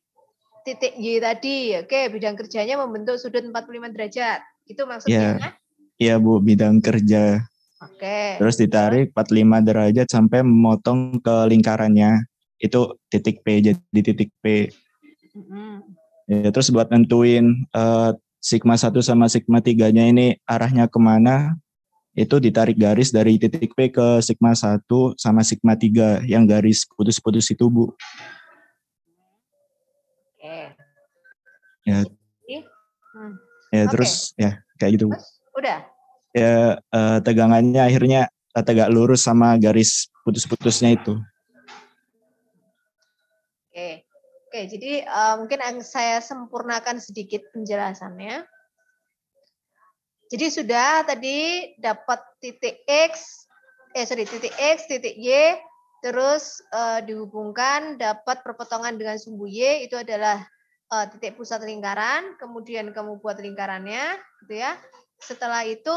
titik Y tadi. Oke, bidang kerjanya membentuk sudut 45 derajat. Itu maksudnya? Iya Bu, bidang kerja. Oke. Terus ditarik 45 derajat sampai memotong ke lingkarannya. Itu titik P, jadi titik P. Ya, terus buat nentuin sigma 1 sama sigma 3-nya ini arahnya kemana, itu ditarik garis dari titik P ke sigma 1 sama sigma 3 yang garis putus-putus itu Bu. Oke. Ya. Ya terus ya kayak gitu Bu. Udah. Ya tegangannya akhirnya tegak lurus sama garis putus-putusnya itu. Oke, jadi mungkin saya sempurnakan sedikit penjelasannya. Jadi sudah tadi dapat titik X, titik X, titik Y, terus dihubungkan dapat perpotongan dengan sumbu Y, itu adalah titik pusat lingkaran, kemudian kamu buat lingkarannya, gitu ya. Setelah itu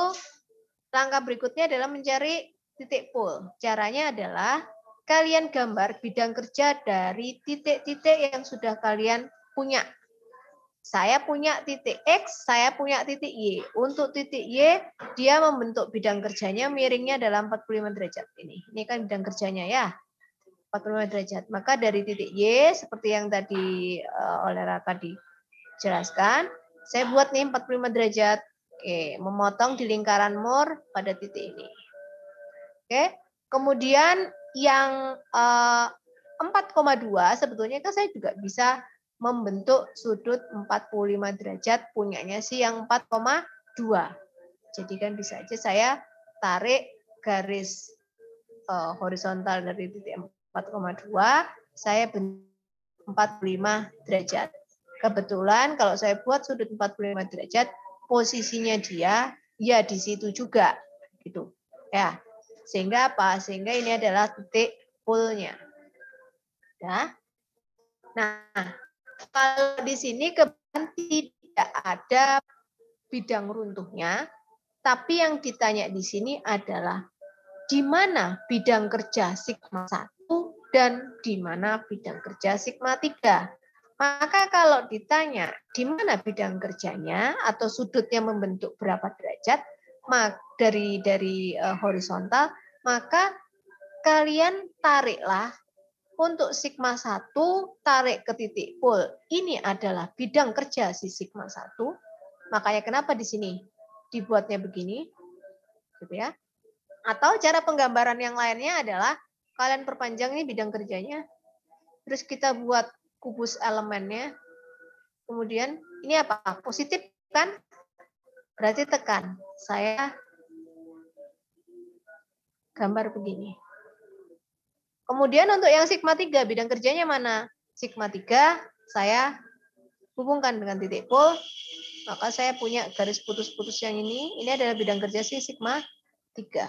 langkah berikutnya adalah mencari titik pol. Caranya adalah kalian gambar bidang kerja dari titik-titik yang sudah kalian punya. Saya punya titik X, saya punya titik Y. Untuk titik Y, dia membentuk bidang kerjanya miringnya dalam 45 derajat. Ini kan bidang kerjanya ya, 45 derajat. Maka dari titik Y, seperti yang tadi oleh Raka dijelaskan, saya buat nih 45 derajat. Oke, memotong di lingkaran Moore pada titik ini. Oke, kemudian yang 4,2 sebetulnya kan saya juga bisa membentuk sudut 45 derajat punyanya si yang 4,2. Jadi kan bisa aja saya tarik garis horizontal dari titik 4,2, saya bentuk 45 derajat. Kebetulan kalau saya buat sudut 45 derajat, posisinya dia ya di situ juga gitu. Ya. Sehingga apa? Sehingga ini adalah titik pulnya. Ya. Nah, kalau di sini kebetulan tidak ada bidang runtuhnya, tapi yang ditanya di sini adalah di mana bidang kerja sigma 1 dan di mana bidang kerja sigma 3. Maka kalau ditanya di mana bidang kerjanya atau sudutnya membentuk berapa derajat, dari horizontal, maka kalian tariklah Untuk sigma 1 tarik ke titik pol. Ini adalah bidang kerja si sigma 1. Makanya kenapa di sini dibuatnya begini. Gitu ya. Atau cara penggambaran yang lainnya adalah kalian perpanjang ini bidang kerjanya. Terus kita buat kubus elemennya. Kemudian ini apa? Positif kan? Berarti tekan. Saya gambar begini. Kemudian untuk yang sigma 3, bidang kerjanya mana? Sigma 3 saya hubungkan dengan titik pol. Maka saya punya garis putus-putus yang ini. Ini adalah bidang kerja si sigma 3.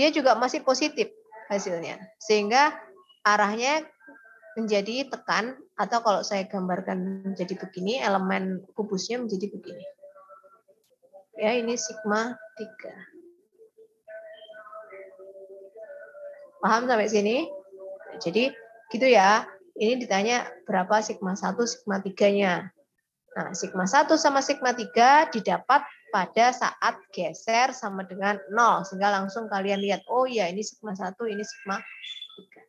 Dia juga masih positif hasilnya. Sehingga arahnya menjadi tekan, atau kalau saya gambarkan menjadi begini, elemen kubusnya menjadi begini. Ya, ini sigma 3. Paham sampai sini? Jadi gitu ya. Ini ditanya berapa sigma 1, sigma 3-nya. Nah, sigma 1 sama sigma 3 didapat pada saat geser sama dengan 0. Sehingga langsung kalian lihat, oh ya ini sigma 1, ini sigma 3.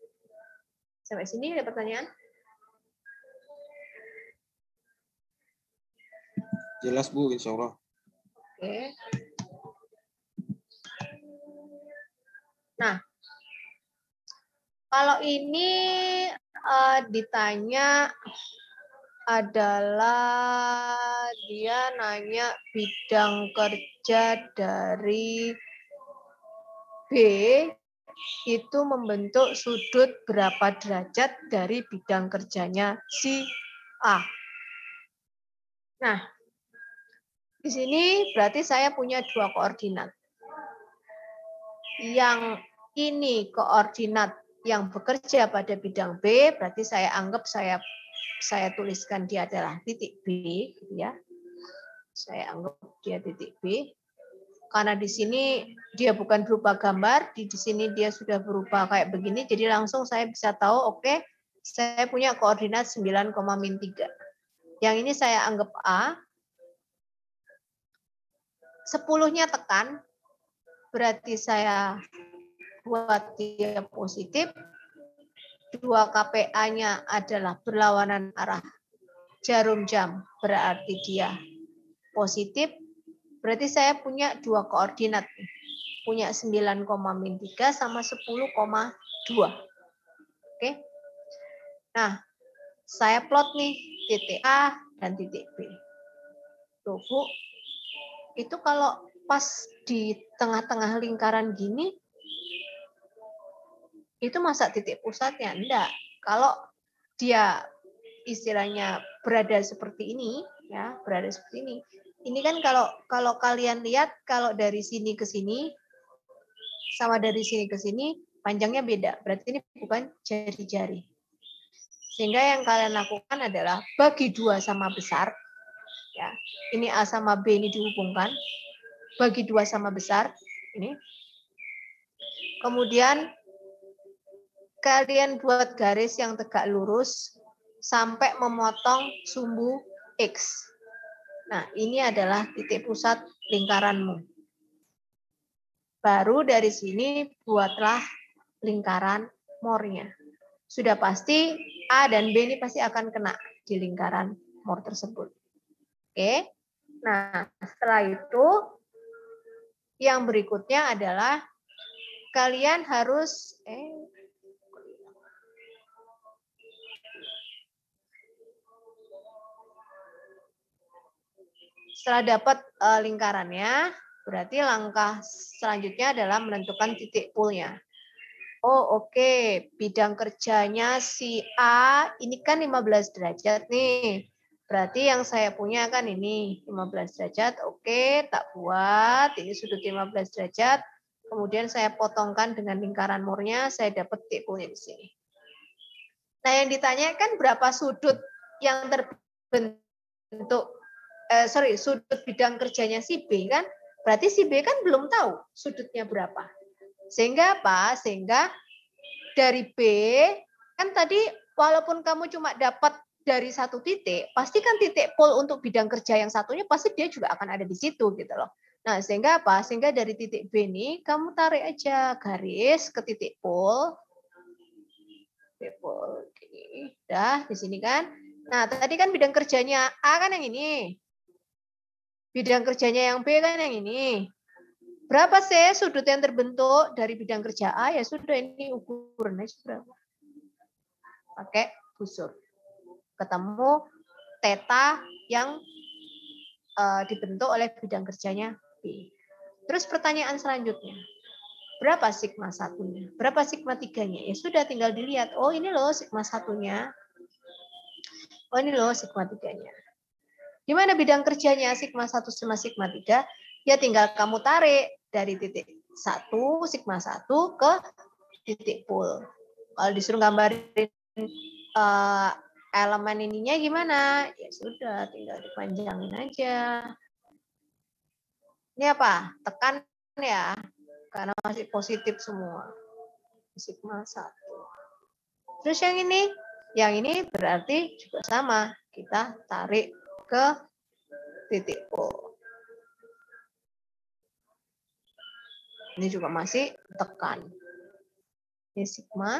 Sampai sini ada pertanyaan? Jelas Bu, insya Allah. Oke. Nah, kalau ini ditanya adalah dia nanya bidang kerja dari B itu membentuk sudut berapa derajat dari bidang kerjanya si A. Nah, di sini berarti saya punya dua koordinat. Yang ini koordinat yang bekerja pada bidang B, berarti saya anggap saya tuliskan dia adalah titik B, gitu ya. Saya anggap dia titik B. Karena di sini dia bukan berupa gambar, di sini dia sudah berupa kayak begini, jadi langsung saya bisa tahu, oke, saya punya koordinat 9,-3. Yang ini saya anggap A. 10-nya tekan, berarti saya buat dia positif. 2 KPA-nya adalah berlawanan arah jarum jam, berarti dia positif. Berarti saya punya dua koordinat. Punya 9,-3 sama 10,2. Oke. Nah, saya plot nih titik A dan titik B. Tuh, Bu. Itu kalau pas di tengah-tengah lingkaran gini, itu masa titik pusatnya? Enggak. Kalau dia istilahnya berada seperti ini, ya, berada seperti ini. Ini kan kalau kalian lihat, kalau dari sini ke sini sama dari sini ke sini panjangnya beda. Berarti ini bukan jari-jari. Sehingga yang kalian lakukan adalah bagi 2 sama besar. Ya, ini A sama B ini dihubungkan. Bagi 2 sama besar. Ini. Kemudian kalian buat garis yang tegak lurus sampai memotong sumbu X. Nah, ini adalah titik pusat lingkaranmu. Baru dari sini buatlah lingkaran more-nya. Sudah pasti A dan B ini pasti akan kena di lingkaran more tersebut. Oke. Nah, setelah itu yang berikutnya adalah kalian harus setelah dapat lingkarannya, berarti langkah selanjutnya adalah menentukan titik poolnya. Oh, oke. Bidang kerjanya si A ini kan 15 derajat nih. Berarti yang saya punya kan ini 15 derajat. Oke, tak buat. Ini sudut 15 derajat. Kemudian saya potongkan dengan lingkaran more-nya, saya dapat titik poolnya di sini. Nah, yang ditanyakan berapa sudut yang terbentuk sudut bidang kerjanya si B kan, berarti si B kan belum tahu sudutnya berapa. Sehingga apa? Sehingga dari B, kan tadi walaupun kamu cuma dapat dari satu titik, pasti kan titik pol untuk bidang kerja yang satunya pasti dia juga akan ada di situ gitu loh. Nah, sehingga apa? Sehingga dari titik B ini kamu tarik aja garis ke titik pol. Dipol. Oke. Udah di sini kan. Nah, tadi kan bidang kerjanya A kan yang ini. Bidang kerjanya yang B kan yang ini. Berapa sih sudut yang terbentuk dari bidang kerja A? Ya sudah, ini ukurannya berapa. Pakai busur. Ketemu theta yang dibentuk oleh bidang kerjanya B. Terus pertanyaan selanjutnya. Berapa sigma satunya? Berapa sigma tiganya? Ya sudah, tinggal dilihat. Oh, ini loh sigma satunya. Oh, ini loh sigma tiganya. Gimana bidang kerjanya sigma 1 sama sigma 3? Ya tinggal kamu tarik dari titik 1, sigma 1 ke titik pol. Kalau disuruh gambarin elemen ininya gimana? Ya sudah, tinggal dipanjangin aja. Ini apa? Tekan ya, karena masih positif semua. Sigma 1. Terus yang ini? Yang ini berarti juga sama. Kita tarik ke titik pol. Ini juga masih tekan. Ini sigma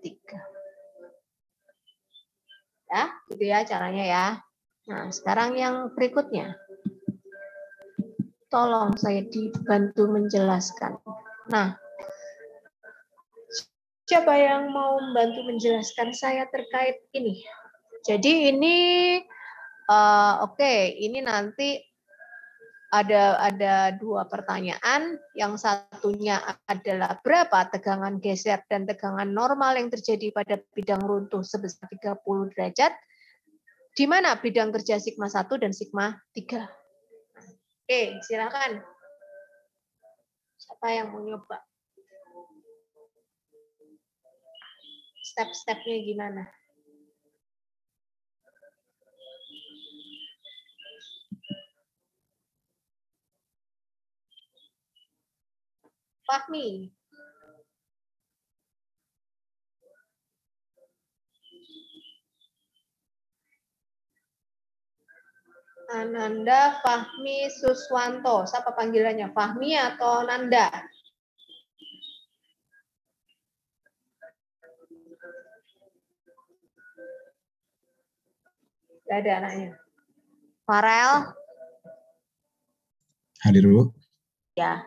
3. Ya, gitu ya caranya ya. Nah, sekarang yang berikutnya. Tolong saya dibantu menjelaskan. Nah, siapa yang mau membantu menjelaskan saya terkait ini? Jadi ini, oke, ini nanti ada 2 pertanyaan. Yang satunya adalah berapa tegangan geser dan tegangan normal yang terjadi pada bidang runtuh sebesar 30 derajat. Di mana bidang kerja sigma 1 dan sigma 3. Oke, silakan. Siapa yang mau nyoba? Step-stepnya gimana? Fahmi. Ananda Fahmi Suswanto. Siapa panggilannya? Fahmi atau Nanda? Gak ada anaknya. Farel? Hadir, Bu. Ya.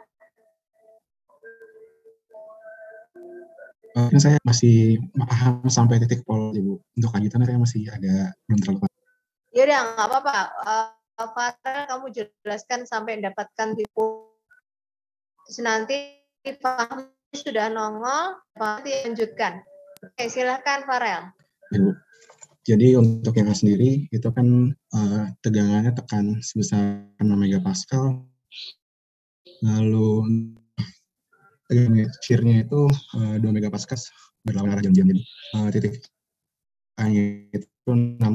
Saya masih paham sampai titik pol, Bu. Untuk lanjutannya saya masih agak belum terlalu paham. Ya udah, nggak apa-apa. Farel, kamu jelaskan sampai mendapatkan titik. Terus nanti Fahmi sudah nongol, nanti lanjutkan. Oke, silakan Farel. Ya, Bu. Jadi untuk yang A sendiri itu kan tegangannya tekan sebesar 6 megapascal. Lalu tegangan shear-nya itu 2 megapascal berlawanan arah jam-jam. Jadi titik A-nya itu 6,2.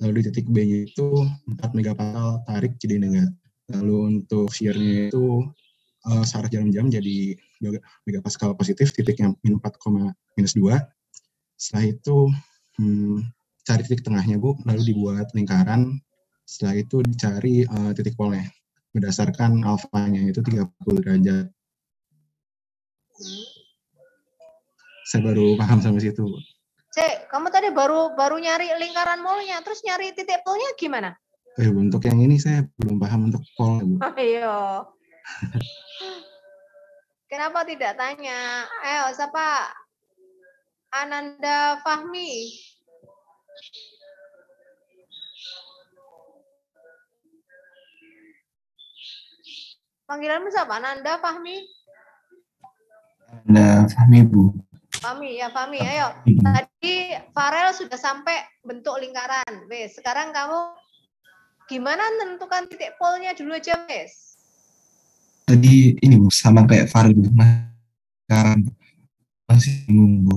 Lalu di titik B-nya itu 4 megapascal tarik jadi negatif. Lalu untuk shear-nya itu searah jam-jam jadi 2 megapascal positif, titiknya -4, -2. Setelah itu cari titik tengahnya, Bu, lalu dibuat lingkaran. Setelah itu dicari titik polnya berdasarkan alfanya itu 30 derajat. Saya baru paham sampai situ. Cek, kamu tadi baru nyari lingkaran molnya, terus nyari titik polnya gimana? Untuk yang ini saya belum paham untuk pol, Bu. Ayo. Kenapa tidak tanya? Ayo, siapa? Ananda Fahmi. Panggilanmu siapa? Ananda Fahmi? Ananda Fahmi, Bu. Fahmi, ya Fahmi. Ayo. Tadi Farel sudah sampai bentuk lingkaran. Wes, sekarang kamu gimana menentukan titik polnya dulu aja, Wes? Tadi ini, Bu, sama kayak Farel, Bu. Sekarang masih bingung, Bu.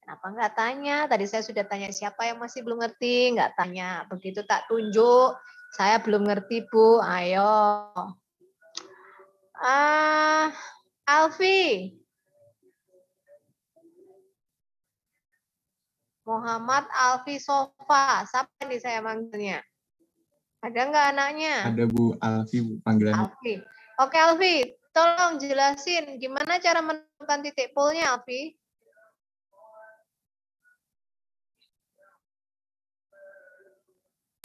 Kenapa nggak tanya? Tadi saya sudah tanya siapa yang masih belum ngerti, nggak tanya. Begitu tak tunjuk, saya belum ngerti, Bu. Ayo. Alfi. Muhammad Alfi Sofa. Siapa nih saya manggilnya? Ada nggak anaknya? Ada, Bu, Alfi, Bu, panggilan. Alfi. Oke, Alfi. tolong jelasin gimana cara menentukan titik pol-nya, Alfi?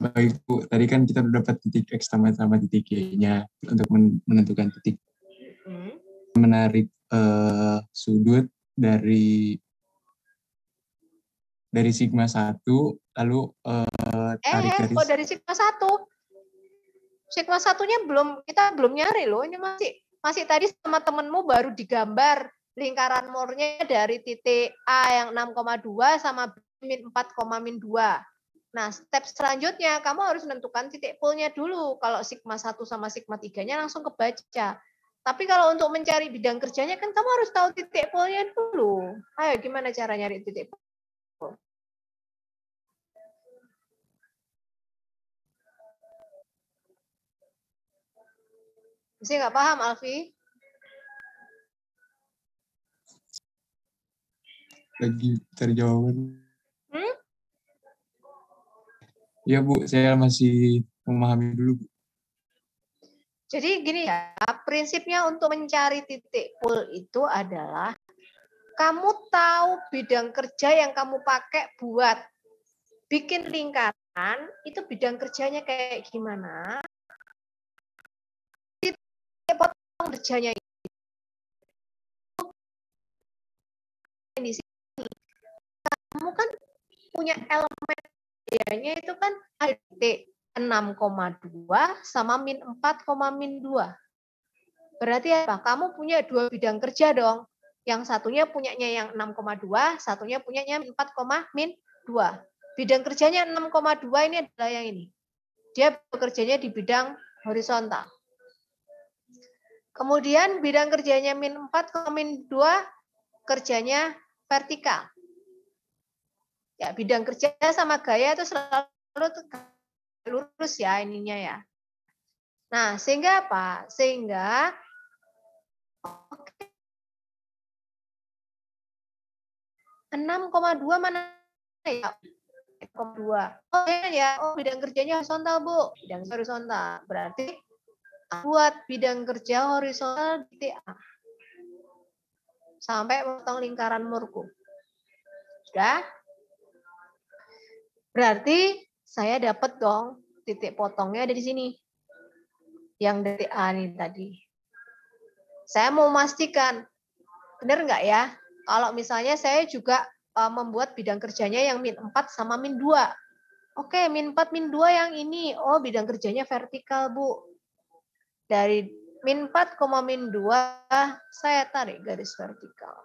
Baik Bu, tadi kan kita udah dapat titik X sama titik Y-nya untuk menentukan titik. Menarik sudut dari sigma 1, lalu tarik garis. Kok dari sigma 1? Sigma 1-nya kita belum nyari loh, ini masih tadi sama temenmu baru digambar lingkaran Moore-nya dari titik A yang 6,2 sama min 4,2. Nah, step selanjutnya kamu harus menentukan titik pol-nya dulu. Kalau sigma 1 sama sigma 3-nya langsung kebaca. Tapi kalau untuk mencari bidang kerjanya kan kamu harus tahu titik pol-nya dulu. Ayo, gimana cara nyari titik pol? Masih nggak paham, Alfi? Lagi cari jawaban. Ya Bu, saya masih memahami dulu Bu. Jadi gini ya, prinsipnya untuk mencari titik pol itu adalah kamu tahu bidang kerja yang kamu pakai buat bikin lingkaran, itu bidang kerjanya kayak gimana. Titik potong kerjanya itu di sini. Kamu kan punya elemen kerjanya itu kan ada titik 6,2 sama min 4,2. Berarti apa? Kamu punya dua bidang kerja dong. Yang satunya punyanya yang 6,2, satunya punyanya 4,2. Bidang kerjanya 6,2 ini adalah yang ini. Dia bekerjanya di bidang horizontal. Kemudian bidang kerjanya min 4,2 kerjanya vertikal. Ya, bidang kerja sama gaya itu selalu lurus ya ininya ya. Nah, sehingga apa? Sehingga 6,2 mana ya? 6,2. Oh ya, bidang kerjanya horizontal, Bu. Bidang horizontal. Berarti buat bidang kerja horizontal titik A. Sampai potong lingkaran Moore-ku. Sudah? Berarti saya dapat dong titik potongnya ada di sini. Yang dari A nih tadi. Saya mau memastikan, benar nggak ya? Kalau misalnya saya juga membuat bidang kerjanya yang min 4 sama min 2. Oke, min 4, min 2 yang ini. Oh, bidang kerjanya vertikal, Bu. Dari min 4, min 2, saya tarik garis vertikal.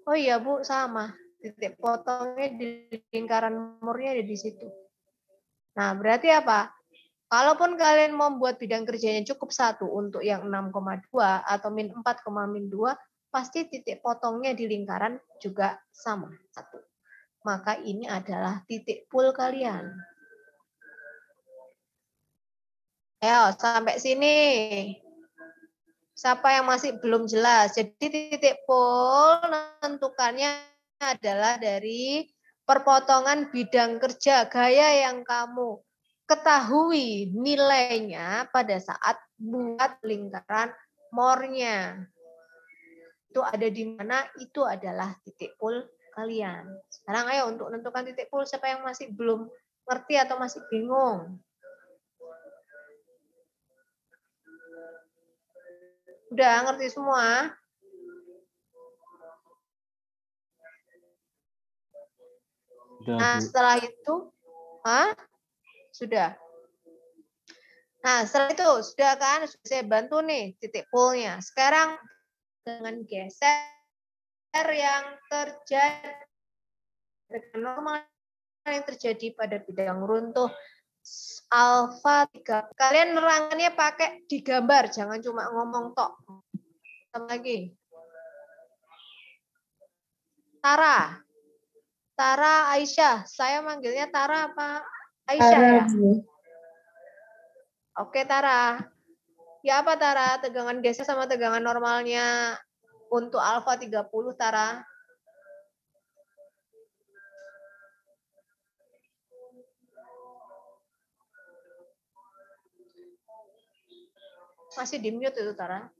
Oh iya, Bu, sama. Titik potongnya di lingkaran Moore-nya ada di situ. Nah, berarti apa? Kalaupun kalian membuat bidang kerjanya cukup satu untuk yang 6,2 atau min 4, min 2, pasti titik potongnya di lingkaran juga sama, satu. Maka ini adalah titik pol kalian. Ayo, sampai sini. Siapa yang masih belum jelas? Jadi titik pol menentukannya adalah dari perpotongan bidang kerja gaya yang kamu ketahui nilainya pada saat buat lingkaran Moore-nya. Itu ada di mana? Itu adalah titik pol kalian. Sekarang ayo untuk menentukan titik pol, siapa yang masih belum ngerti atau masih bingung? Udah ngerti semua? Nah, setelah itu, sudah. Nah, setelah itu, sudah kan? Sudah saya bantu nih titik pol-nya. Sekarang dengan geser yang terjadi normal yang terjadi pada bidang runtuh alfa 3. Kalian nerangannya pakai digambar, jangan cuma ngomong tok. Lagi. Tara Aisyah. Saya manggilnya Tara apa Aisyah ya? Oke, Tara. Ya apa Tara? Tegangan geser sama tegangan normalnya untuk alfa 30, Tara. Masih di mute itu Tara.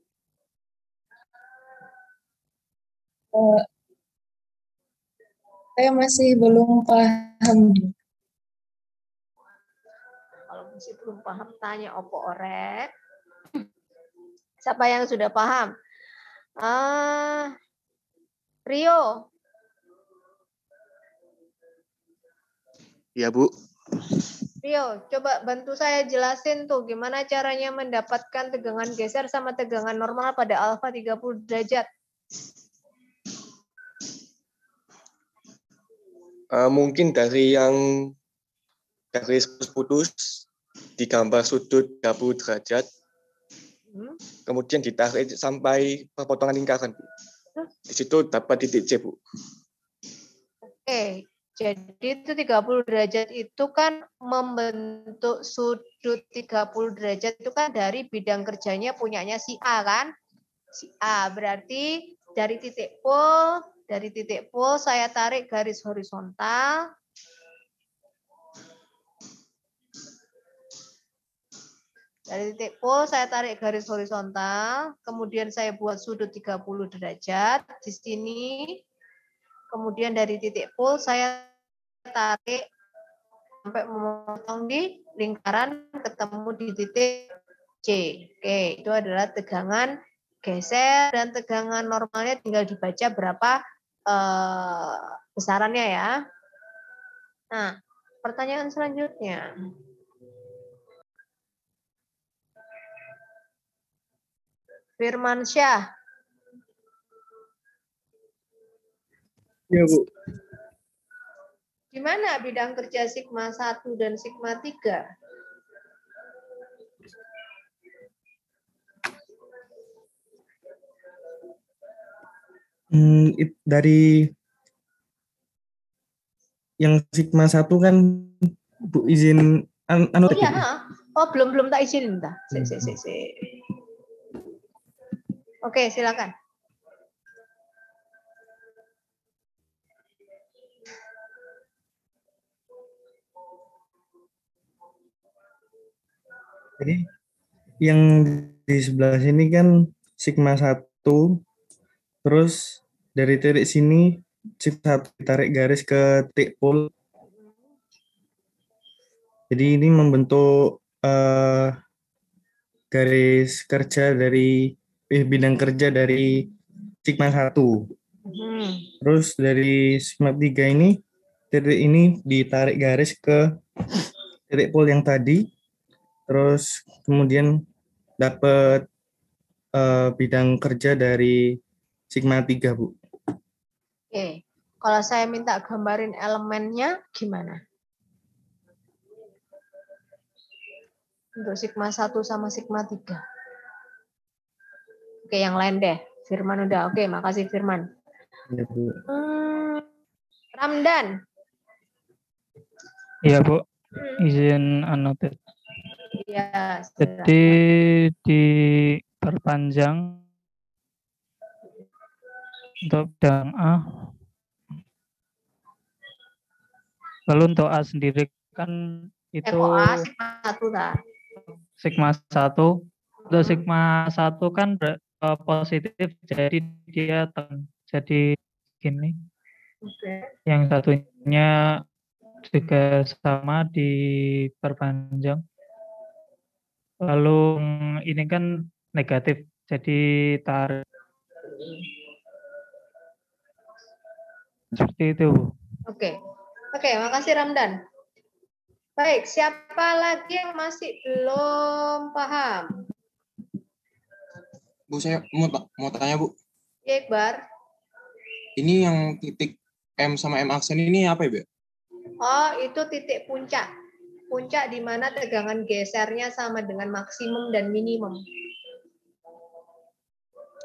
Saya masih belum paham. Kalau masih belum paham, tanya opo orek. Siapa yang sudah paham? Rio. Ya, Bu. Rio, coba bantu saya jelasin tuh gimana caranya mendapatkan tegangan geser sama tegangan normal pada alfa 30 derajat. Mungkin dari yang garis putus digambar sudut 30 derajat, kemudian ditarik sampai perpotongan lingkaran, Bu. Di situ dapat titik C, Bu. Oke, jadi itu 30 derajat itu kan membentuk sudut 30 derajat itu kan dari bidang kerjanya punyanya si A kan? Si A, berarti dari titik pol saya tarik garis horizontal. Dari titik pol saya tarik garis horizontal, kemudian saya buat sudut 30 derajat di sini. Kemudian dari titik pol saya tarik sampai memotong di lingkaran ketemu di titik C. Oke, itu adalah tegangan geser dan tegangan normalnya tinggal dibaca berapa besarannya ya. Nah, pertanyaan selanjutnya. Firmansyah. Ya, Bu. Di mana bidang kerja sigma 1 dan sigma 3? Dari yang sigma 1 kan Bu izin Oh iya, belum tak izinin dah. Oke, silakan. Jadi yang di sebelah sini kan sigma 1, terus dari titik sini sigma 1 ditarik garis ke titik pol. Jadi ini membentuk garis kerja dari bidang kerja dari sigma 1. Terus dari sigma 3 ini titik ini ditarik garis ke titik pol yang tadi. Terus kemudian dapat bidang kerja dari sigma 3, Bu. Oke. Kalau saya minta gambarin elemennya gimana? Untuk sigma 1 sama sigma 3. Oke, yang lain deh. Firman udah. Oke, makasih Firman. Ya, Bu. Ramdan. Iya, Bu. Izin anotate. Iya. Jadi diperpanjang untuk bidang A. Lalu untuk A sendiri kan itu FOA sigma 1 dah. Sigma 1. Untuk sigma 1 kan positif, jadi dia jadi gini. Yang satunya juga sama diperpanjang. Lalu ini kan negatif, jadi tarik. Seperti itu. Oke, makasih Ramdan. Baik, siapa lagi yang masih belum paham? Bu, saya mau tanya, Bu. Ya, Iqbar. Ini yang titik M sama M aksen ini apa ya, Bu? Oh, itu titik puncak. Puncak di mana tegangan gesernya sama dengan maksimum dan minimum.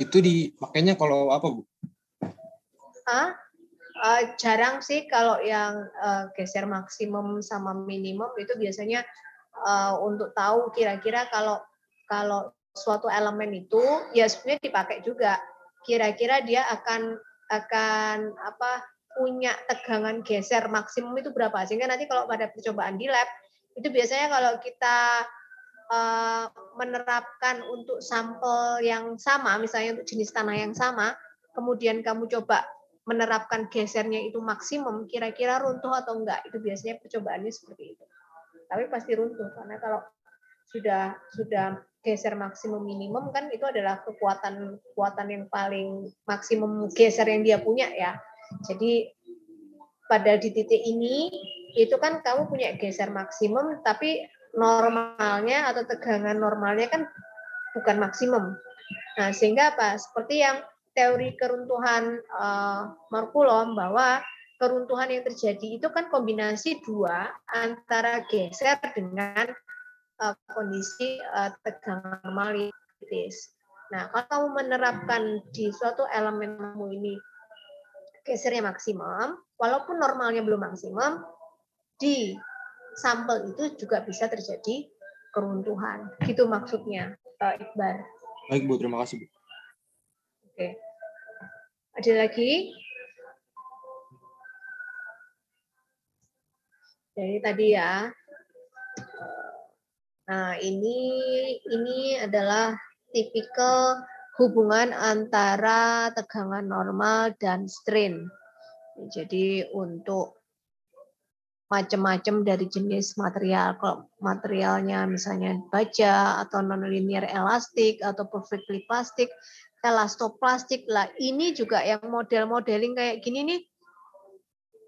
Itu dipakainya kalau apa, Bu? Jarang sih kalau yang geser maksimum sama minimum itu biasanya untuk tahu kira-kira kalau suatu elemen itu ya sebenarnya dipakai juga. Kira-kira dia akan punya tegangan geser maksimum itu berapa, sehingga nanti kalau pada percobaan di lab itu biasanya kalau kita menerapkan untuk sampel yang sama, misalnya untuk jenis tanah yang sama, kemudian kamu coba menerapkan gesernya itu maksimum, kira-kira runtuh atau enggak? Itu biasanya percobaannya seperti itu. Tapi pasti runtuh, karena kalau sudah geser maksimum minimum kan itu adalah kekuatan yang paling maksimum geser yang dia punya ya. Jadi pada di titik ini itu kan kamu punya geser maksimum, tapi normalnya atau tegangan normalnya kan bukan maksimum. Nah, sehingga apa? Seperti yang teori keruntuhan Marcoulomb, bahwa keruntuhan yang terjadi itu kan kombinasi dua antara geser dengan kondisi tegangan normal kritis. Nah, kalau kamu menerapkan di suatu elemen kamu ini gesernya maksimum, walaupun normalnya belum maksimum, di sampel itu juga bisa terjadi keruntuhan. Gitu maksudnya, Iqbal. Baik Bu, terima kasih Bu. Oke. Ada lagi? Jadi tadi ya. Nah, ini adalah tipikal hubungan antara tegangan normal dan strain. Jadi untuk macam-macam dari jenis material. Kalau materialnya misalnya baja atau nonlinear elastik atau perfectly plastic, elastoplastik lah. Ini juga yang model-modeling kayak gini nih.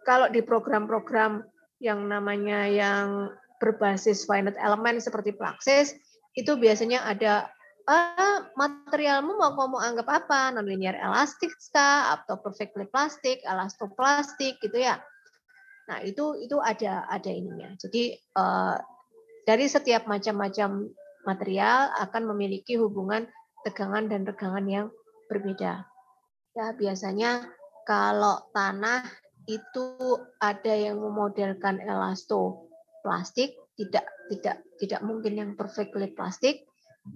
Kalau di program-program yang namanya yang berbasis finite element seperti Praxis, itu biasanya ada materialmu mau anggap apa? Nonlinear elastik kah atau perfectly plastic, elastoplastik gitu ya. Nah, itu ada ininya. Jadi dari setiap macam-macam material akan memiliki hubungan tegangan dan regangan yang berbeda. Ya, biasanya kalau tanah itu ada yang memodelkan elastoplastik, tidak mungkin yang perfectly plastik,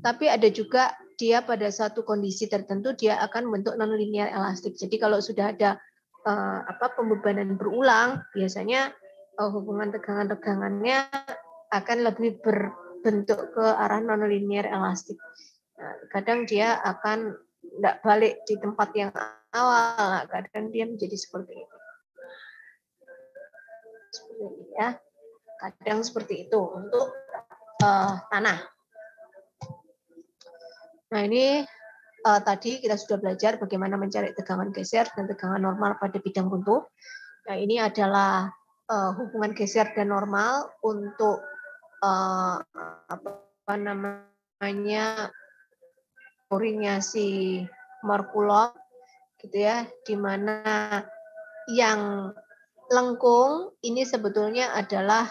tapi ada juga dia pada satu kondisi tertentu dia akan membentuk nonlinear elastik. Jadi kalau sudah ada pembebanan berulang, biasanya hubungan tegangan-tegangannya akan lebih berbentuk ke arah nonlinear elastik. Nah, kadang dia akan tidak balik di tempat yang awal, kadang dia menjadi seperti itu. Seperti ini ya. Kadang seperti itu untuk tanah. Nah, ini tadi kita sudah belajar bagaimana mencari tegangan geser dan tegangan normal pada bidang runtuh. Nah, ini adalah hubungan geser dan normal untuk teorinya si Marcoulomb gitu ya, di mana yang lengkung ini sebetulnya adalah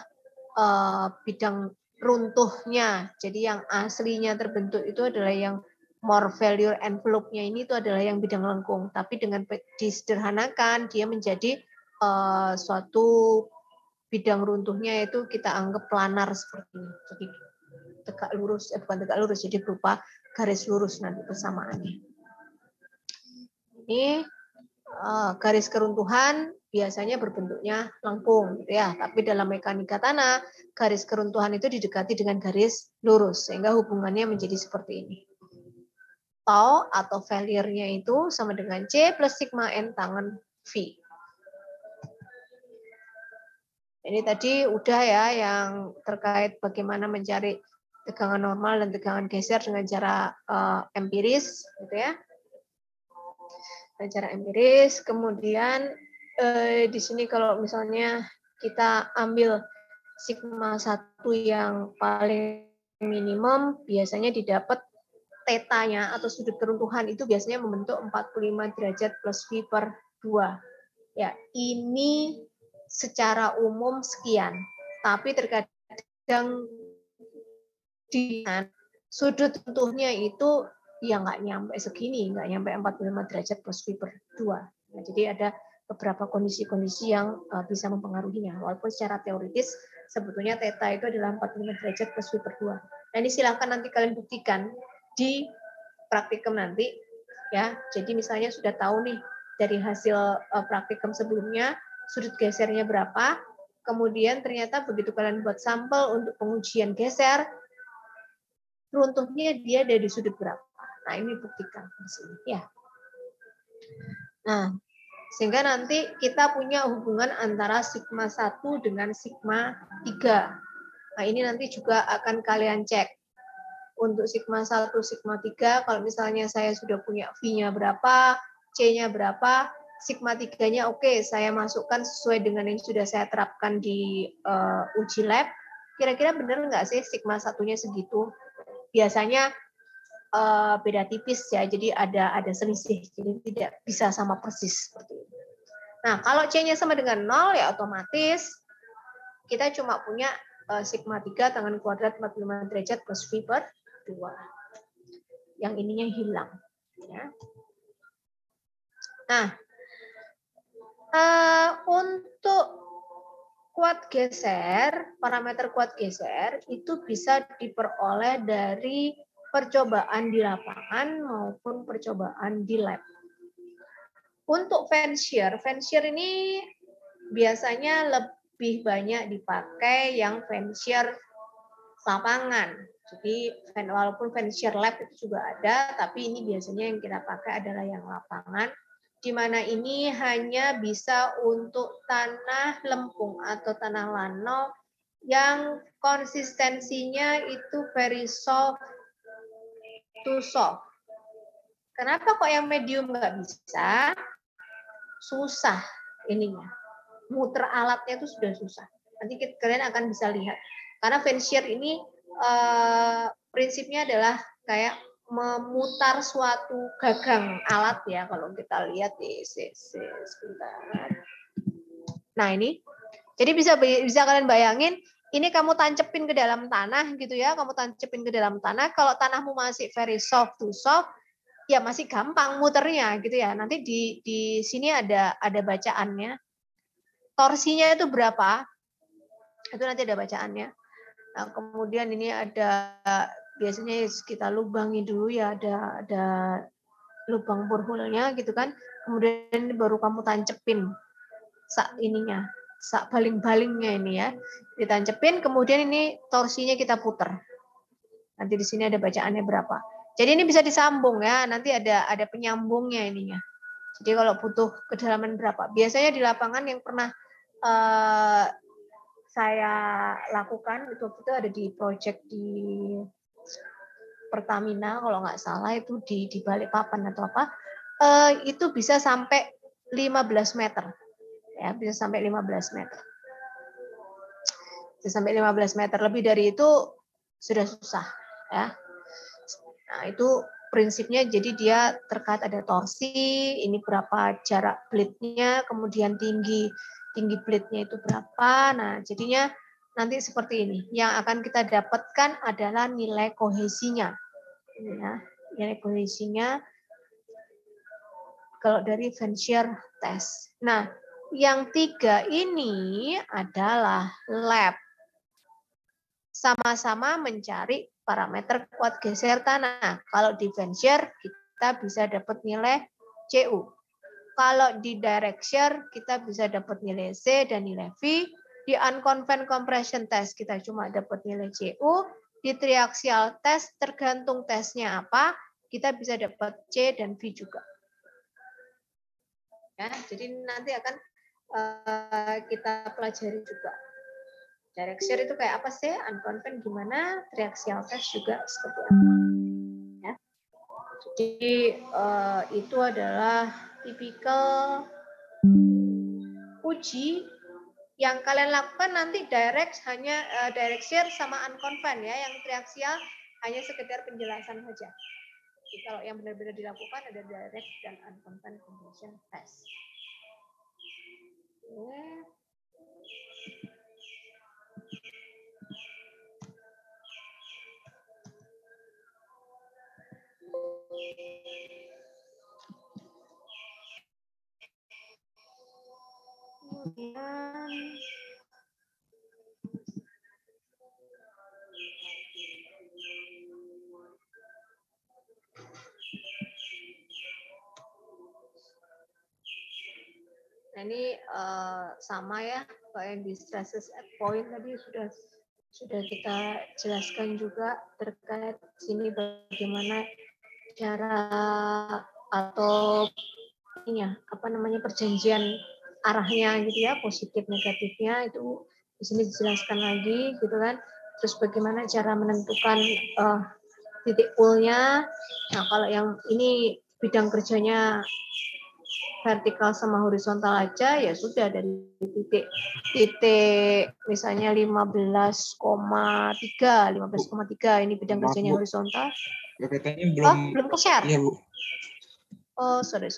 bidang runtuhnya. Jadi yang aslinya terbentuk itu adalah yang more failure envelope-nya ini itu adalah yang bidang lengkung. Tapi dengan disederhanakan dia menjadi suatu bidang runtuhnya itu kita anggap planar seperti ini. Jadi tegak lurus, bukan tegak lurus, jadi berupa garis lurus nanti persamaannya. Ini garis keruntuhan biasanya berbentuknya lengkung, gitu ya. Tapi dalam mekanika tanah, garis keruntuhan itu didekati dengan garis lurus, sehingga hubungannya menjadi seperti ini. Tau atau failure-nya itu sama dengan C plus sigma N tangan V. Ini tadi udah ya yang terkait bagaimana mencari tegangan normal dan tegangan geser dengan cara empiris, gitu ya. Dengan cara empiris. Kemudian di sini kalau misalnya kita ambil sigma 1 yang paling minimum, biasanya didapat tetanya atau sudut keruntuhan itu biasanya membentuk 45 derajat plus V per 2. Ya, ini secara umum sekian. Tapi terkadang di sudut runtuhnya itu ya nggak nyampe segini, nggak nyampe 45 derajat plus V per 2. Nah, jadi ada beberapa kondisi-kondisi yang bisa mempengaruhinya. Walaupun secara teoritis sebetulnya theta itu adalah 45 derajat plus V per 2. Nah, ini silahkan nanti kalian buktikan di praktikum nanti. Ya, jadi misalnya sudah tahu nih dari hasil praktikum sebelumnya sudut gesernya berapa, kemudian ternyata begitu kalian buat sampel untuk pengujian geser, runtuhnya dia dari sudut berapa. Nah, ini buktikan di sini ya. Nah, sehingga nanti kita punya hubungan antara sigma 1 dengan sigma 3. Nah, ini nanti juga akan kalian cek. Untuk sigma 1, sigma 3, kalau misalnya saya sudah punya V-nya berapa, C-nya berapa, sigma 3-nya oke, saya masukkan sesuai dengan yang sudah saya terapkan di uji lab. Kira-kira benar nggak sih sigma 1-nya segitu? Biasanya beda tipis ya, jadi ada selisih, jadi tidak bisa sama persis seperti itu. Nah, kalau C-nya sama dengan 0 ya otomatis kita cuma punya sigma 3 tangan kuadrat 45 derajat plus V per 2. Yang ininya hilang. Ya. Nah, untuk kuat geser, parameter kuat geser itu bisa diperoleh dari percobaan di lapangan maupun percobaan di lab. Untuk fan shear ini biasanya lebih banyak dipakai yang fan shear lapangan. Jadi walaupun fan shear lab itu juga ada, tapi ini biasanya yang kita pakai adalah yang lapangan, di mana ini hanya bisa untuk tanah lempung atau tanah lano yang konsistensinya itu very soft to soft. Kenapa kok yang medium nggak bisa? Susah ininya. Muter alatnya itu sudah susah. Nanti kalian akan bisa lihat. Karena fan shear ini prinsipnya adalah kayak memutar suatu gagang alat ya, kalau kita lihat di sebentar. Nah, ini. Jadi bisa kalian bayangin, ini kamu tancepin ke dalam tanah gitu ya, kamu tancepin ke dalam tanah. Kalau tanahmu masih very soft to soft, ya masih gampang muternya gitu ya. Nanti di sini ada bacaannya. Torsinya itu berapa? Itu nanti ada bacaannya. Nah, kemudian ini ada biasanya kita lubangi dulu ya, ada lubang borehole-nya gitu kan. Kemudian baru kamu tancepin ininya, baling-balingnya ini ya. Ditancepin, kemudian ini torsinya kita puter. Nanti di sini ada bacaannya berapa. Jadi ini bisa disambung ya, nanti ada penyambungnya ininya. Jadi kalau butuh kedalaman berapa. Biasanya di lapangan yang pernah saya lakukan itu ada di project di Pertamina kalau nggak salah, itu di Balikpapan atau apa, itu bisa sampai 15 meter ya, bisa sampai 15 meter, bisa sampai 15 meter, lebih dari itu sudah susah ya. Nah, itu prinsipnya, jadi dia terkait ada torsi, ini berapa jarak blade-nya, kemudian tinggi blade-nya itu berapa. Nah, jadinya nanti seperti ini. Yang akan kita dapatkan adalah nilai kohesinya. Ini ya, nilai kohesinya kalau dari fan shear test. Nah, yang 3 ini adalah lab. Sama-sama mencari parameter kuat geser tanah. Kalau di fan shear kita bisa dapat nilai CU. Kalau di direct shear kita bisa dapat nilai C dan nilai V. Di unconfined compression test kita cuma dapat nilai CU. Di triaxial test tergantung tesnya apa, kita bisa dapat C dan V juga. Ya, jadi nanti akan kita pelajari juga. Direct shear itu kayak apa sih? Unconfined gimana? Triaxial test juga seperti apa? Ya. Jadi itu adalah tipikal uji yang kalian lakukan nanti direct hanya direct shear sama unconfined ya. Yang triaxial hanya sekedar penjelasan saja. Jadi kalau yang benar-benar dilakukan ada direct dan unconfined compression test. Oke. Kemudian nah ini sama ya, kayak yang di stresses at point tadi sudah kita jelaskan juga terkait sini bagaimana cara atau perjanjian arahnya gitu ya, positif negatifnya itu di sini dijelaskan lagi gitu kan. Terus bagaimana cara menentukan titik poolnya. Nah, kalau yang ini bidang kerjanya vertikal sama horizontal aja, ya sudah dari titik misalnya 15,3 ini bidang kerjanya horizontal. PPT-nya belum belum ke-share. Iya, Bu. Oh, sorry.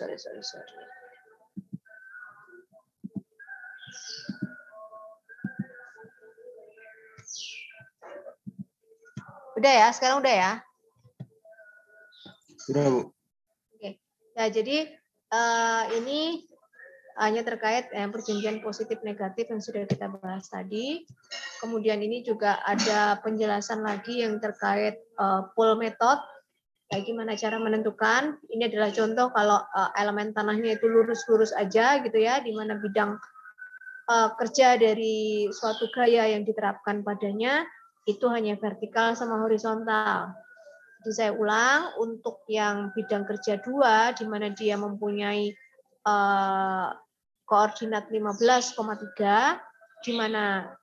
Udah ya, sekarang udah ya? Sudah, Bu. Oke. Nah, jadi ini hanya terkait perjanjian positif negatif yang sudah kita bahas tadi. Kemudian ini juga ada penjelasan lagi yang terkait pool method. Bagaimana cara menentukan? Ini adalah contoh kalau elemen tanahnya itu lurus-lurus aja gitu ya, di mana bidang kerja dari suatu gaya yang diterapkan padanya itu hanya vertikal sama horizontal. Jadi saya ulang, untuk yang bidang kerja 2, di mana dia mempunyai koordinat 15,3, di mana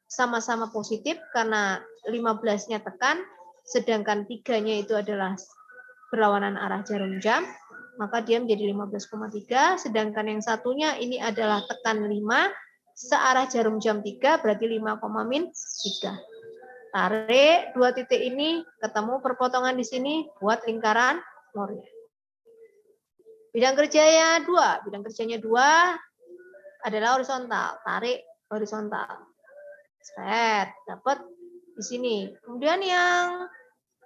sama-sama positif karena 15-nya tekan, sedangkan 3-nya itu adalah berlawanan arah jarum jam, maka dia menjadi 15,3, sedangkan yang satunya ini adalah tekan 5, searah jarum jam 3, berarti 5,-3. Tarik 2 titik ini, ketemu perpotongan di sini, buat lingkaran Mohrnya. Bidang kerjanya 2 adalah horizontal, tarik horizontal. Set, dapat di sini. Kemudian yang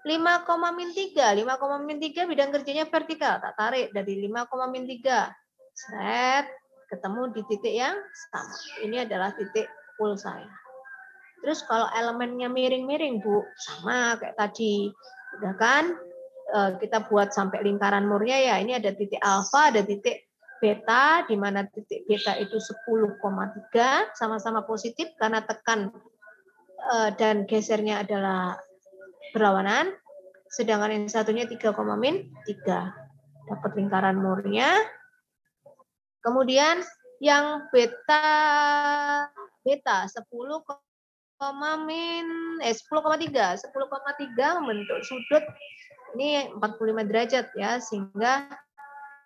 5,-3 bidang kerjanya vertikal, tak tarik dari 5,-3. Set, ketemu di titik yang sama. Ini adalah titik pool saya. Terus kalau elemennya miring-miring, Bu, sama kayak tadi. Udah kan? Kita buat sampai lingkaran Mohrnya ya. Ini ada titik alfa, ada titik beta, di mana titik beta itu 10,3, sama-sama positif karena tekan dan gesernya adalah berlawanan. Sedangkan yang satunya 3,-3. Dapat lingkaran Mohrnya. Kemudian yang beta 10,3 membentuk sudut ini 45 derajat ya, sehingga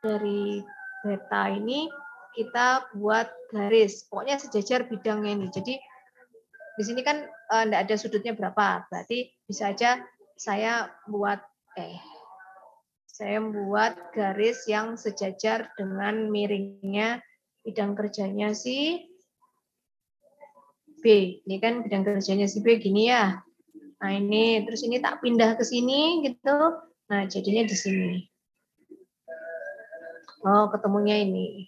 dari beta ini kita buat garis, pokoknya sejajar bidangnya ini. Jadi di sini kan enggak ada sudutnya berapa, berarti bisa aja saya buat garis yang sejajar dengan miringnya bidang kerjanya si B. Ini kan bidang kerjanya si B gini ya. Nah ini, terus ini tak pindah ke sini gitu. Nah jadinya di sini. Oh ketemunya ini.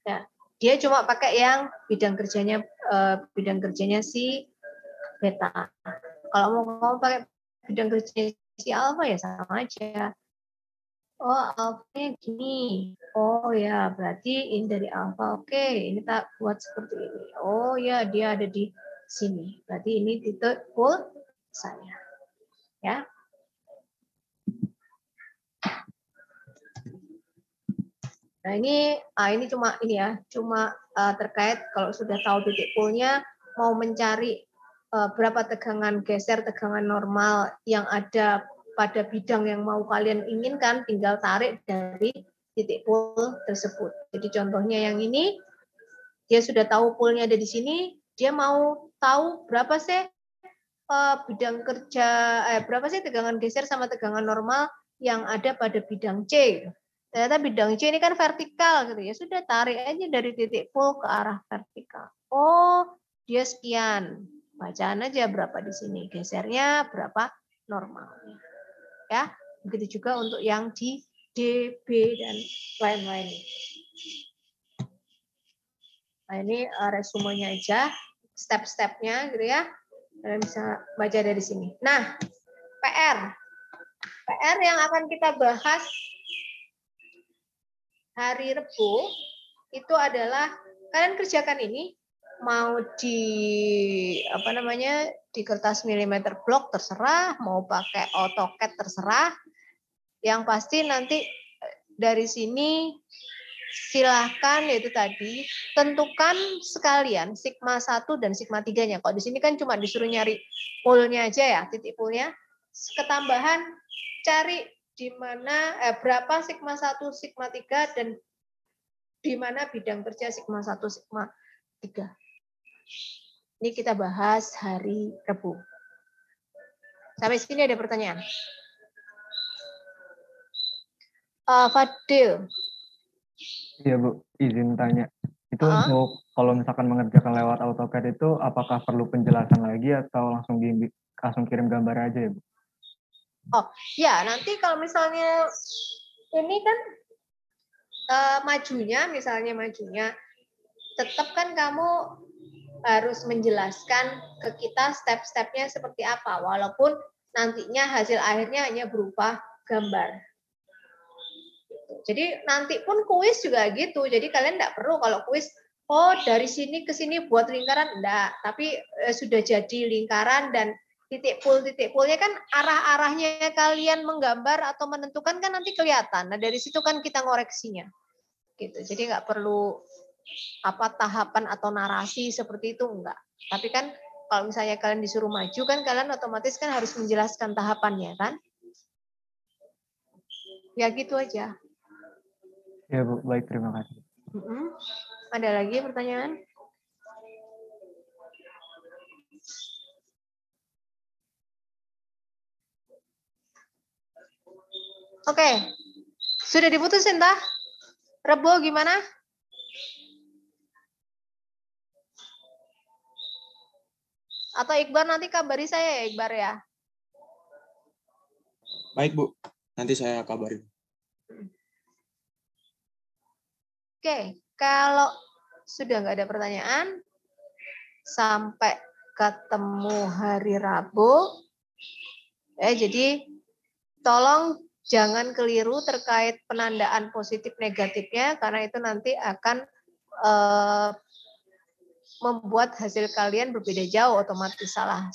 Ya, dia cuma pakai yang bidang kerjanya si beta. Kalau mau pakai bidang kerjanya si alfa ya sama aja. Oh alfanya gini. Oh ya berarti ini dari alfa. Oke, ini tak buat seperti ini. Oh ya dia ada di sini. Berarti ini titik pool saya. Ya. Nah ini cuma terkait kalau sudah tahu titik poolnya, mau mencari berapa tegangan geser, tegangan normal yang ada pada bidang yang mau kalian inginkan, tinggal tarik dari titik pool tersebut. Jadi contohnya yang ini, dia sudah tahu poolnya ada di sini, dia mau tahu berapa sih bidang kerja, berapa sih tegangan geser sama tegangan normal yang ada pada bidang C. Ternyata bidang C ini kan vertikal gitu ya, sudah tarik aja dari titik pool ke arah vertikal. Oh, dia sekian. Bacaan aja berapa di sini, gesernya berapa normalnya. Ya, begitu juga untuk yang di D, B dan lain-lain. Nah, ini resumenya aja, step-stepnya gitu ya. Kalian bisa baca dari sini. Nah, PR yang akan kita bahas hari Rabu itu adalah kalian kerjakan ini mau di apa namanya di kertas milimeter block terserah, mau pakai AutoCAD terserah. Yang pasti nanti dari sini silahkan yaitu tadi tentukan sekalian sigma 1 dan sigma 3-nya. Kalau di sini kan cuma disuruh nyari pole-nya aja ya, titik pole-nya. Ketambahan cari di mana berapa sigma 1, sigma 3 dan di mana bidang kerja sigma 1, sigma 3. Ini kita bahas hari Rabu. Sampai sini ada pertanyaan? Fadil. Iya Bu, izin tanya. Itu untuk kalau misalkan mengerjakan lewat AutoCAD itu apakah perlu penjelasan lagi atau langsung kirim gambar aja ya Bu? Oh ya, nanti kalau misalnya ini kan majunya tetap kan kamu harus menjelaskan ke kita step-stepnya seperti apa, walaupun nantinya hasil akhirnya hanya berupa gambar. Jadi nanti pun kuis juga gitu. Jadi kalian tidak perlu kalau kuis, oh dari sini ke sini buat lingkaran, enggak. Tapi sudah jadi lingkaran dan titik pul-nya kan arah-arahnya kalian menggambar atau menentukan kan nanti kelihatan. Nah dari situ kan kita ngoreksinya. Gitu. Jadi nggak perlu apa tahapan atau narasi seperti itu, enggak. Tapi kan kalau misalnya kalian disuruh maju kan kalian otomatis kan harus menjelaskan tahapannya kan. Ya gitu aja. Ya Bu, baik, terima kasih. Ada lagi pertanyaan? Oke, sudah diputusin tah? Rebo gimana? Atau Iqbar nanti kabari saya ya Iqbar ya? Baik Bu, nanti saya kabarin. Oke, kalau sudah nggak ada pertanyaan, sampai ketemu hari Rabu. Jadi tolong jangan keliru terkait penandaan positif negatifnya, karena itu nanti akan membuat hasil kalian berbeda jauh, otomatis salah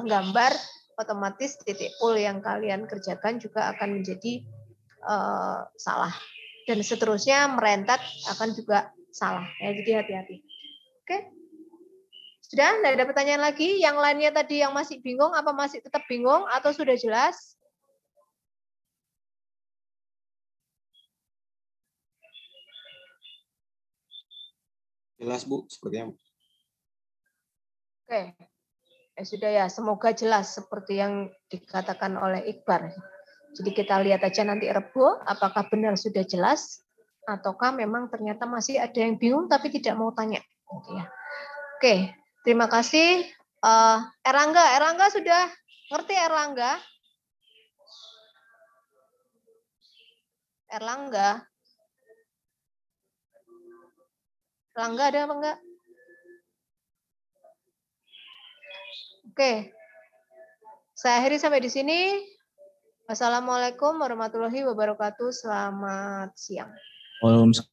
gambar, otomatis titik pul yang kalian kerjakan juga akan menjadi salah. Dan seterusnya merentat akan juga salah. Ya, jadi hati-hati. Oke. Sudah? Tidak ada pertanyaan lagi? Yang lainnya tadi yang masih bingung, apa masih tetap bingung atau sudah jelas? Jelas Bu, sepertinya. Oke. Ya sudah ya, semoga jelas seperti yang dikatakan oleh Iqbar. Jadi kita lihat aja nanti Rebo, apakah benar sudah jelas, ataukah memang ternyata masih ada yang bingung tapi tidak mau tanya. Oke, terima kasih. Erlangga sudah ngerti Erlangga? Erlangga ada apa enggak? Oke, saya akhiri sampai di sini. Wassalamualaikum warahmatullahi wabarakatuh. Selamat siang. Waalaikumsalam.